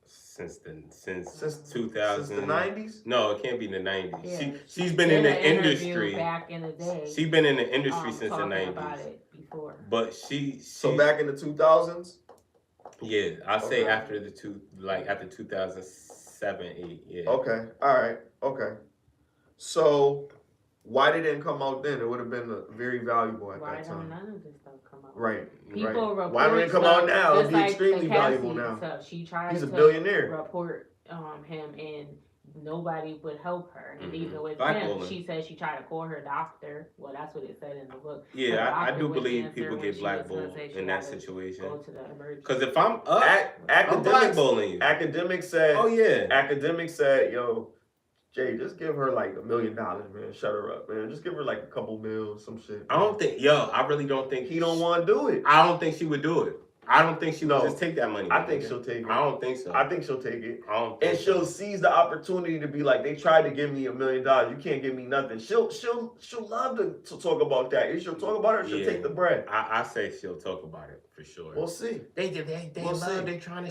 Since 2000. Since the 90s? No, it can't be the 90s. Yeah, she's been in the industry. Back in the day. She's been in the industry since the 90s. About it before. But so back in the 2000s? Yeah, I'll say after 2007, 8. Yeah. Okay. All right. Okay. So why they didn't come out then? It would have been very valuable at that time. Why don't none of this stuff come out? Right. People report why didn't it come out now? It'd be extremely valuable now. Stuff. She tried He's a billionaire. Report him, and nobody would help her. And even with him, she said she tried to call her doctor. Well, that's what it said in the book. Yeah, I do believe people get blackballed in that situation. Because if I'm I'm blackballing you. Academics said, oh yeah. Academics said, yo, Jay, just give her like $1 million, man. Shut her up, man. Just give her like a couple mils, some shit. I really don't think he don't want to do it. I don't think she would do it. I don't think she would just take that money. I think she'll take it. I don't think so. I think she'll take it. I don't think she'll seize the opportunity to be like, they tried to give me $1 million. You can't give me nothing. She'll love to talk about that. If she'll talk about it, she'll take the bread. I say she'll talk about it for sure. We'll see. They trying to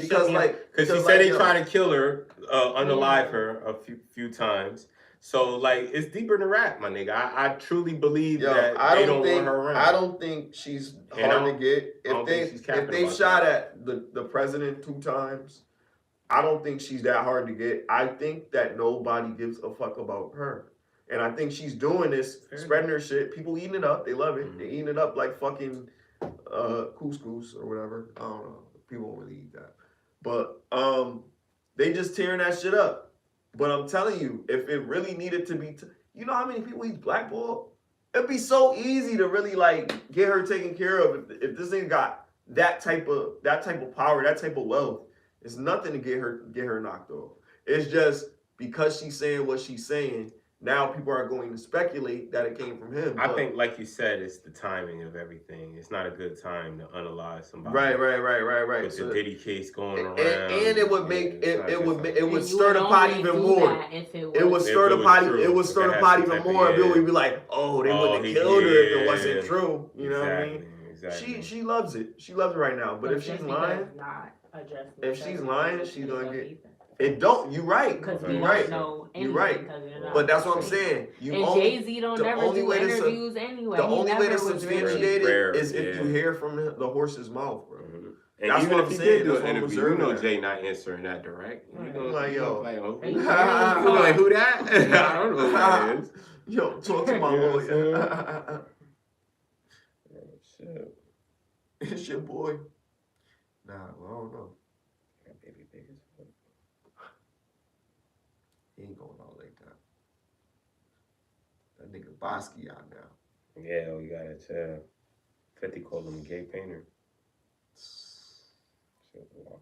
because she said they tried to kill her, unalive her a few times. So like it's deeper than rap, my nigga. I truly believe that they don't want her around. I don't think she's hard to get. If they shot at the president 2 times, I don't think she's that hard to get. I think that nobody gives a fuck about her. And I think she's doing this, spreading her shit. People eating it up. They love it. They're eating it up like fucking couscous or whatever. I don't know. People don't really eat that. But they just tearing that shit up. But I'm telling you, if it really needed to be, you know how many people he's blackballed? It'd be so easy to really like get her taken care of if this thing got that type of power, that type of wealth. It's nothing to get her knocked off. It's just because she's saying what she's saying. Now people are going to speculate that it came from him. I think, like you said, it's the timing of everything. It's not a good time to unalive somebody. Right. With the Diddy case going around, and it would make it would stir the pot even more. It would stir the pot even more. Bill would be like, oh, they wouldn't have killed her if it wasn't true. You know what I mean? Exactly. She loves it. She loves it right now. But if she's lying, she's gonna get. It don't. You're right. Because we don't know anything. You're right. But that's what I'm saying. Jay-Z don't never do interviews anyway. The only way to substantiate it is if you hear from the horse's mouth, bro. And that's even if he did do an interview, you know Jay not answering that direct. You know, like, yo. Like, who that? I don't know who that is. Yo, talk to my lawyer. Shit. It's your boy. Nah, well, I don't know. That baby big as fuck. He ain't going out like that. That nigga Bosky out now. Yeah, we gotta tell. 50 called him a gay painter. Shit, wow.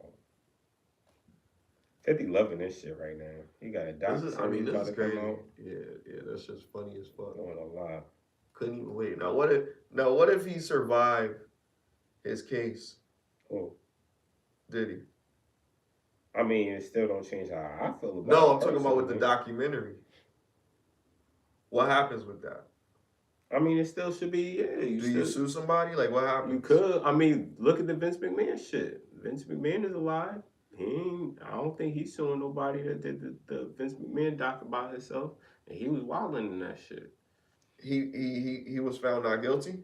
50 loving this shit right now. He got a doc. This is crazy. Yeah, that's just funny as fuck. Going a lot. Couldn't even wait. Now what if he survived his case? Oh. Did he? I mean, it still don't change how I feel about it. No, I'm talking about with the documentary. What happens with that? I mean, it still should be, yeah. Do you sue somebody? Like, what happens? You could. I mean, look at the Vince McMahon shit. Vince McMahon is alive. I don't think he's suing nobody that did the Vince McMahon doc about himself. And he was wilding in that shit. He was found not guilty?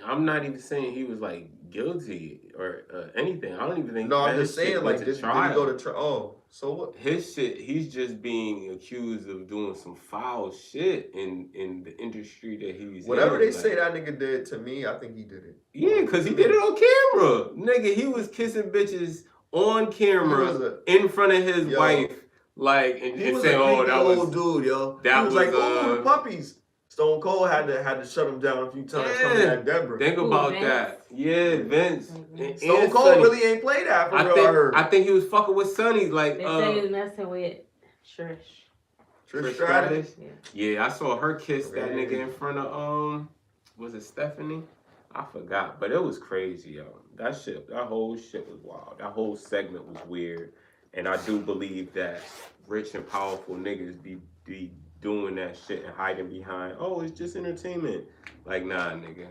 I'm not even saying he was like guilty or anything. I don't even think. No, I'm just saying, like, did he go to trial? Oh, so what? His shit, he's just being accused of doing some foul shit in the industry that he's Whatever in. They say that nigga did to me, I think he did it. Yeah, because he did it on camera. Nigga, he was kissing bitches on camera in front of his wife. Like, and saying, oh, that was old dude, yo. That he was like, oh, the puppies. Stone Cold had to shut him down a few times coming at Deborah. Think about that. Yeah, Vince. Stone Cold really ain't played that for real, I think he was fucking with Sonny. Like, they say he was messing with Trish Stratus? Yeah, I saw her kiss that nigga in front of, was it Stephanie? I forgot. But it was crazy, yo. That whole shit was wild. That whole segment was weird. And I do believe that rich and powerful niggas be doing that shit and hiding behind, oh, it's just entertainment. Like, nah, nigga.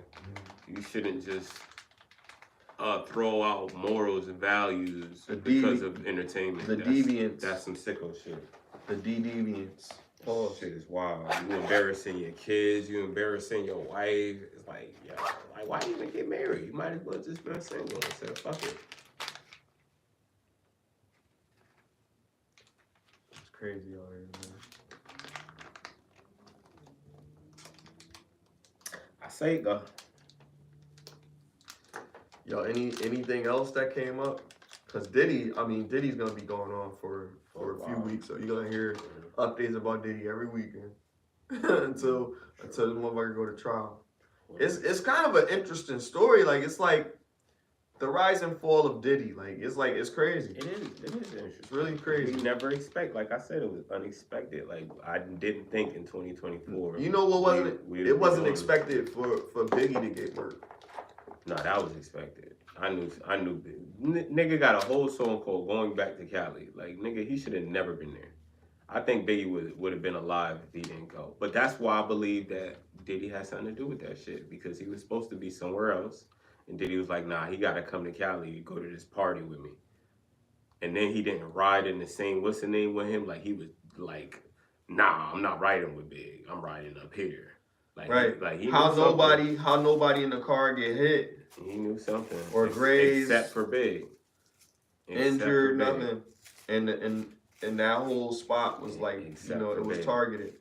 You shouldn't just throw out morals and values because of entertainment. Deviants. That's some sicko shit. The deviants. Oh, shit is wild. You embarrassing your kids. You embarrassing your wife. It's like, yo, like, why even get married? You might as well just been single and say, fuck it. It's crazy out here, man. I say it, though. Yo, anything else that came up? Cause Diddy's gonna be going on for a few weeks, so you're gonna hear updates about Diddy every weekend until the motherfucker go to trial. It's kind of an interesting story. Like, it's like the rise and fall of Diddy. It's crazy. It is interesting. It's really crazy. We never expect. Like I said, it was unexpected. Like, I didn't think in 2024. You know what wasn't? It wasn't expected for Biggie to get work. No, that was expected. I knew. Nigga got a whole song called "Going Back to Cali." Like, nigga, he should have never been there. I think Biggie would have been alive if he didn't go. But that's why I believe that Diddy had something to do with that shit, because he was supposed to be somewhere else, and Diddy was like, nah, he got to come to Cali to go to this party with me. And then he didn't ride in the same what's the name with him. Like, he was like, nah, I'm not riding with Big. I'm riding up here. Like, right. Like, he how nobody in the car get hit. He knew something. Or grazed. Except for Big. Injured, nothing. And that whole spot was like, it was targeted.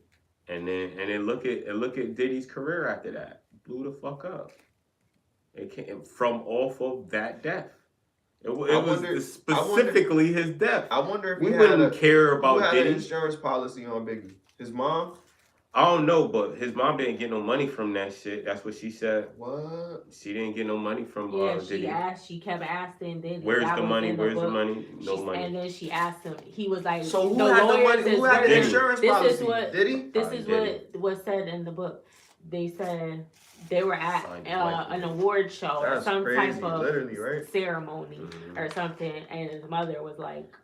And then look at Diddy's career after that. Blew the fuck up. It came from off of that death. It was specifically his death. I wonder if we wouldn't care about who had Diddy. An insurance policy on Biggie. His mom? I don't know, but his mom didn't get no money from that shit. That's what she said. What? She didn't get no money from Diddy. She kept asking Diddy. Where's the money? Where's the money? No money. And then she asked him. He was like, so who had the money? Who had the insurance policy? Diddy? This is what was said in the book. They said they were at an award show or some type of ceremony or something, and his mother was like,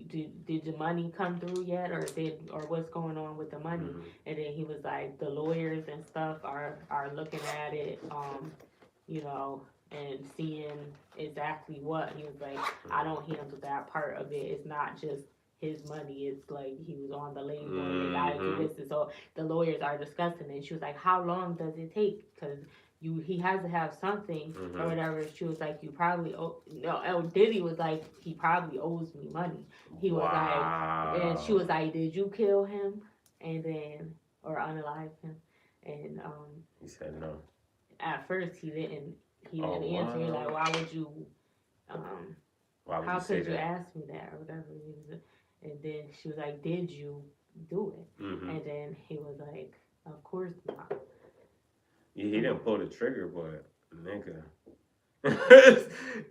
Did the money come through yet, or what's going on with the money? Mm-hmm. And then he was like, the lawyers and stuff are looking at it, and seeing exactly what. He was like, I don't handle that part of it. It's not just his money. It's like he was on the label and they gotta do this. And so the lawyers are discussing it. She was like, how long does it take? Because he has to have something or whatever. She was like, you probably Diddy was like, he probably owes me money. He was like, and she was like, did you kill him? And then, or unalive him? And he said no. at first he didn't answer. He's like, why would you how could you ask me that or whatever? And then she was like, did you do it? Mm-hmm. And then he was like, of course not. Yeah, he didn't pull the trigger, but nigga.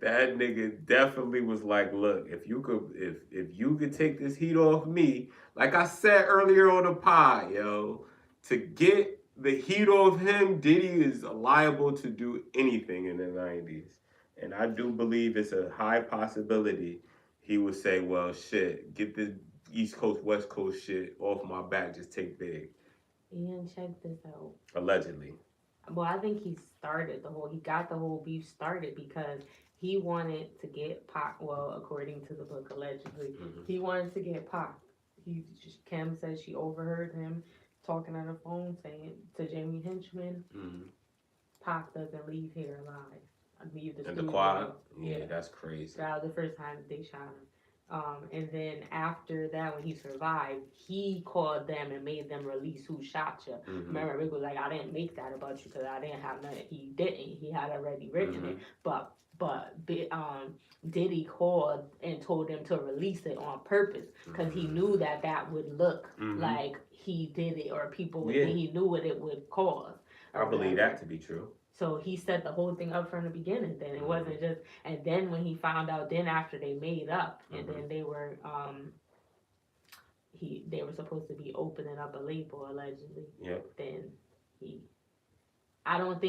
That nigga definitely was like, look, if you could take this heat off me, like I said earlier on the pod, yo, to get the heat off him, Diddy is liable to do anything in the 90s. And I do believe it's a high possibility he would say, well, shit, get this East Coast, West Coast shit off my back, just take Big. Ian, check this out. Allegedly. Well, I think he got the whole beef started because he wanted to get Pac. Well, according to the book, allegedly, he wanted to get Pac. Kim said she overheard him talking on the phone saying to Jamie Henchman, Pac doesn't leave here alive. Leave the studio. The quad? Yeah, that's crazy. That was the first time they shot him. And then after that, when he survived, he called them and made them release who shot you. Remember, Rick was like, I didn't make that about you because I didn't have nothing. He didn't. He had already written it. But Diddy called and told him to release it on purpose because he knew that would look like he did it or people would think he knew what it would cause. I believe that to be true. So he set the whole thing up from the beginning. Then it wasn't just, and then when he found out, then after they made up, and then they were supposed to be opening up a label allegedly. Yep. Then I don't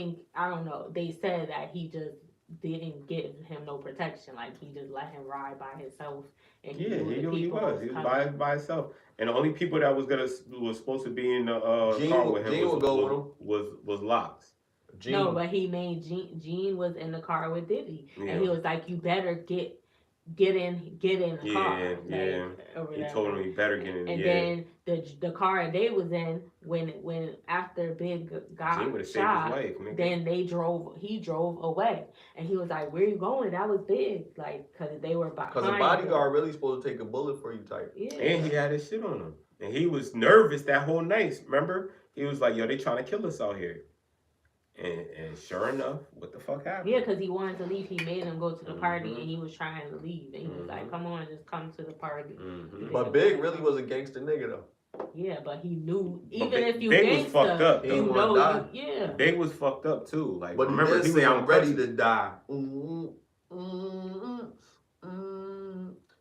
know. They said that he just didn't give him no protection. Like he just let him ride by himself. And he knew he was. He was by himself. And the only people that was supposed to be in the car with him was Locks. Gene. No, but he made Gene was in the car with Diddy, and he was like, "You better get in the car." He told him he better get in. And then the car they was in when after Big got shot, then he drove away, and he was like, "Where you going?" That was Big, like, because they were because a bodyguard really supposed to take a bullet for you type. Yeah. And he had his shit on him, and he was nervous that whole night. Remember, he was like, "Yo, they trying to kill us out here." And sure enough, what the fuck happened? Yeah, because he wanted to leave. He made him go to the party, and he was trying to leave. And he was like, "Come on, just come to the party." But Big really was a gangster nigga though. Yeah, but he knew if you Big gangster, was fucked up. You know, Big was fucked up too. Like, but remember, he was I'm ready to die.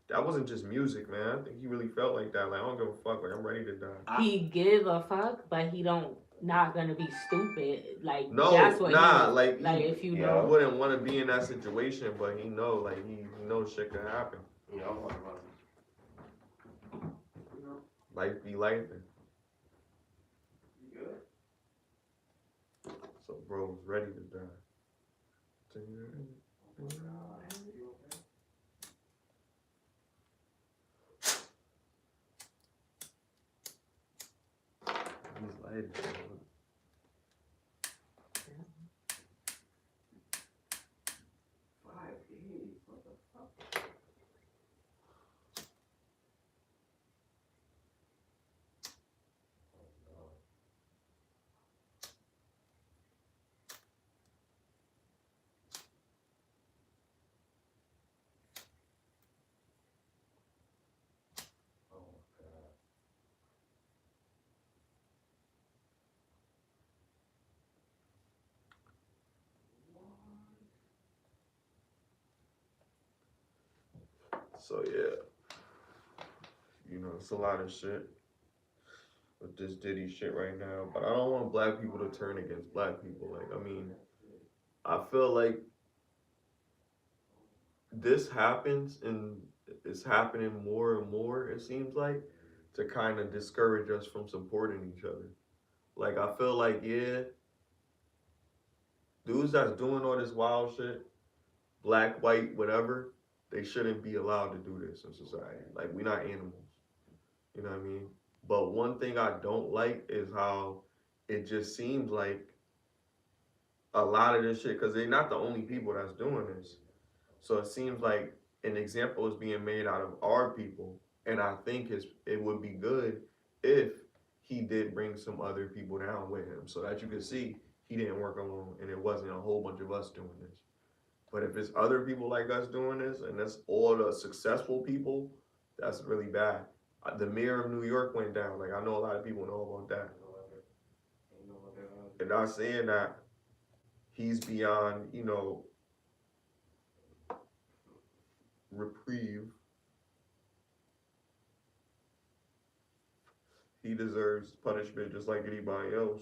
That wasn't just music, man. I think he really felt like that. Like, I don't give a fuck. Like, I'm ready to die. He give a fuck, but he not gonna be stupid. Like, no, that's what like if you know, know, wouldn't want to be in that situation, but he know, like he knows shit could happen. Yeah, Life be life. You good? So bro's ready to die. He's lighted. So yeah, you know, it's a lot of shit with this Diddy shit right now. But I don't want black people to turn against black people. Like, I mean, I feel like this happens and it's happening more and more, it seems like, to kind of discourage us from supporting each other. Like, I feel like, yeah, dudes that's doing all this wild shit, black, white, whatever, they shouldn't be allowed to do this in society. Like, we're not animals. You know what I mean? But one thing I don't like is how it just seems like a lot of this shit, because they're not the only people that's doing this. So it seems like an example is being made out of our people. And I think it would be good if he did bring some other people down with him so that you can see he didn't work alone, and it wasn't a whole bunch of us doing this. But if it's other people like us doing this, and that's all the successful people, that's really bad. The mayor of New York went down. Like, I know a lot of people know about that. And I'm saying that he's beyond, reprieve. He deserves punishment just like anybody else.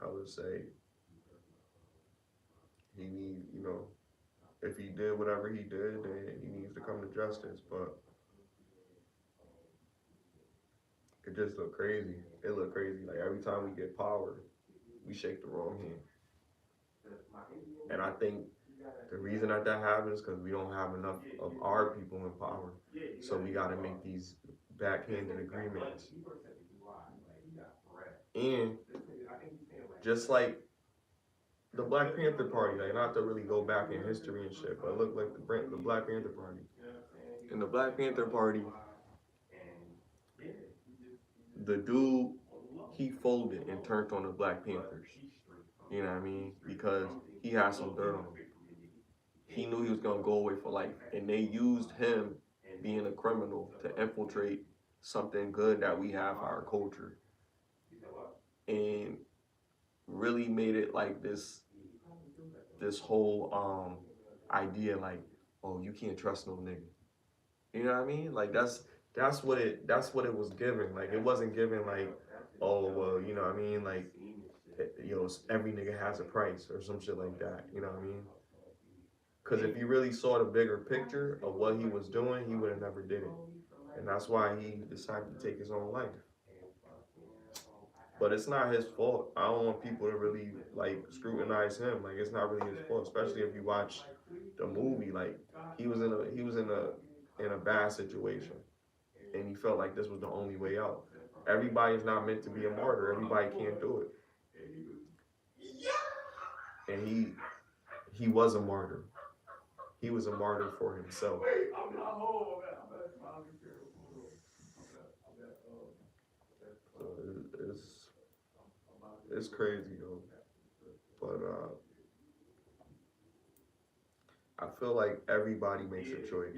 I would say he need, if he did whatever he did, then he needs to come to justice. But it just looked crazy. It looked crazy. Like, every time we get power, we shake the wrong hand. And I think the reason that happens is because we don't have enough of our people in power. So we got to make these backhanded agreements. And just like the Black Panther Party, like, not to really go back in history and shit, but look like the Black Panther Party. In the Black Panther Party, the dude, he folded and turned on the Black Panthers. You know what I mean? Because he had some dirt on him. He knew he was going to go away for life. And they used him being a criminal to infiltrate something good that we have, our culture. And really made it like this whole idea, like, oh, you can't trust no nigga. You know what I mean? Like, that's what it was given. Like, it wasn't given like, oh, well, you know what I mean? Like, every nigga has a price or some shit like that. You know what I mean? Because if you really saw the bigger picture of what he was doing, he would have never did it. And that's why he decided to take his own life. But it's not his fault. I don't want people to really, like, scrutinize him. Like, it's not really his fault, especially if you watch the movie. Like, he was in a bad situation, and he felt like this was the only way out. Everybody's not meant to be a martyr. Everybody can't do it. And he was a martyr. He was a martyr for himself. It's crazy though. But I feel like everybody makes a choice.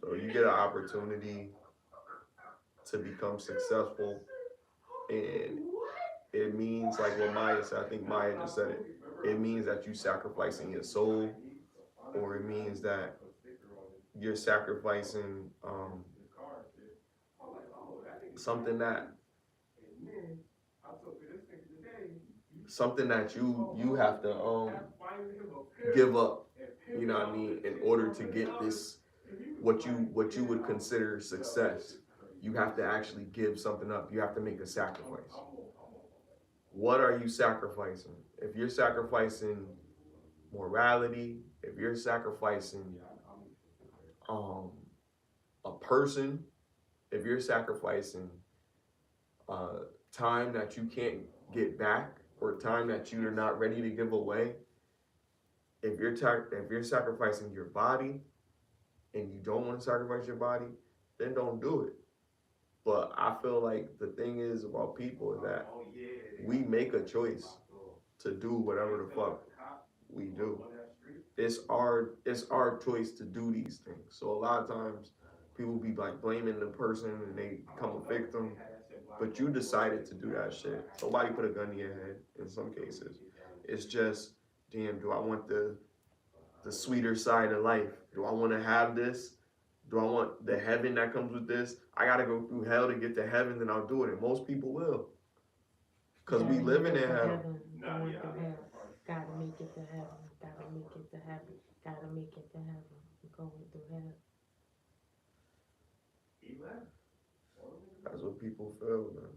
So you get an opportunity to become successful, and it means, like what Maya said, I think Maya just said it, it means that you're sacrificing your soul, or it means that you're sacrificing something that you have to give up, you know what I mean, in order to get this, what you would consider success. You have to actually give something up. You have to make a sacrifice. What are you sacrificing? If you're sacrificing morality, if you're sacrificing a person, if you're sacrificing time that you can't get back, or time that you're not ready to give away, if you're sacrificing your body and you don't want to sacrifice your body, then don't do it. But I feel like the thing is about people is that we make a choice to do whatever the fuck we do. It's our choice to do these things. So a lot of times people be like blaming the person and they become a victim. But you decided to do that shit. Somebody put a gun in your head in some cases. It's just, damn, do I want the sweeter side of life? Do I want to have this? Do I want the heaven that comes with this? I got to go through hell to get to heaven, then I'll do it. And most people will. Because we living in hell. Going through hell. Gotta make it to heaven. Gotta make it to heaven. Gotta make it to heaven. Going through hell. That's what people feel, man.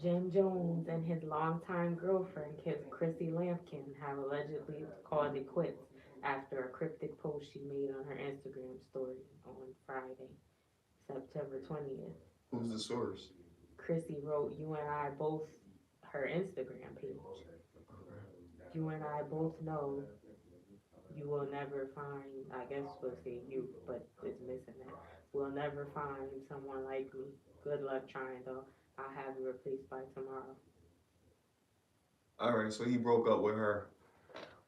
Jim Jones and his longtime girlfriend, Chrissy Lampkin, have allegedly called it quits after a cryptic post she made on her Instagram story on Friday, September 20th. Who's the source? Chrissy wrote, "You and I both," her Instagram page. "You and I both know you will never find," I guess we'll say you, but it's missing that. will never find someone like me. Good luck trying, though. I'll have you replaced by tomorrow. All right, so he broke up with her.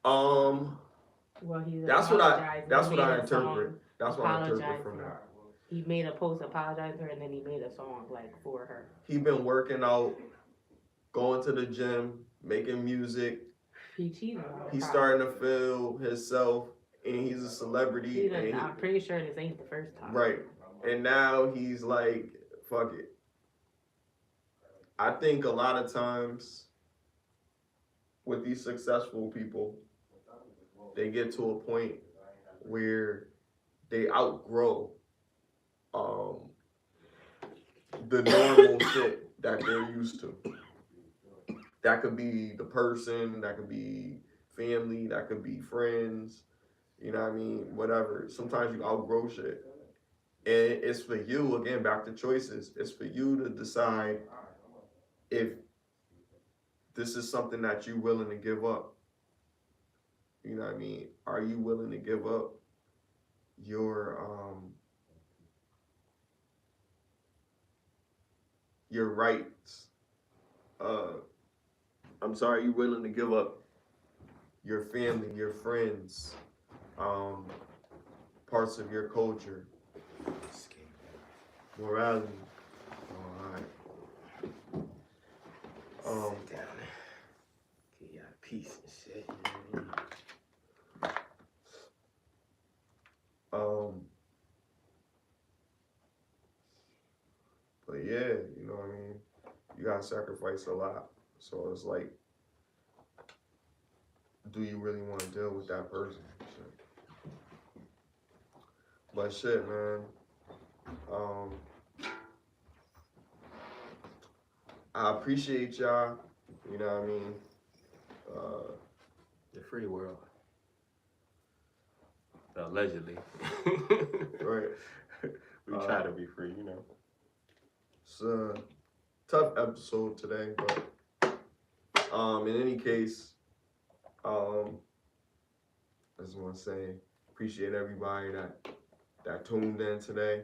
Well, he's that's what I interpret. That's what I interpret from that. He made a post apologizing to her, and then he made a song like for her. He been working out, going to the gym, making music. He cheated on her. He's starting to feel himself, and he's a celebrity. I'm pretty sure this ain't the first time. Right, and now he's like, fuck it. I think a lot of times with these successful people, they get to a point where they outgrow the normal shit that they're used to. That could be the person, that could be family, that could be friends, you know what I mean? Whatever. Sometimes you outgrow shit. And it's for you, again, back to choices. It's for you to decide if this is something that you're willing to give up. You know what I mean? Are you willing to give up your rights? I'm sorry, you willing to give up your family, your friends, parts of your culture, morality. All right. Sit down. Give you a piece and shit. But yeah, you know what I mean? You gotta sacrifice a lot. So it's like, do you really want to deal with that person? Shit. But shit, man. I appreciate y'all. You know what I mean? The free world. Allegedly. Right. We try to be free, you know. It's a tough episode today, but in any case, I just want to say appreciate everybody that tuned in today.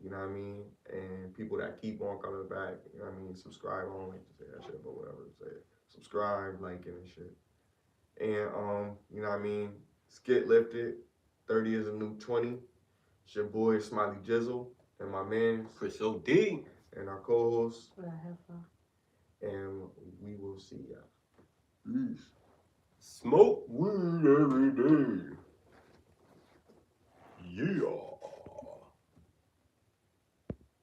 You know what I mean? And people that keep on coming back. You know what I mean? Subscribe. I don't like to say that shit, but whatever. Say it. Subscribe, liking and shit. And you know what I mean? Let's get lifted. 30 is a new 20. It's your boy SmileyJizzle and my man CrisxmasOD and our co-host. What I have fun. And we will see y'all. Smoke.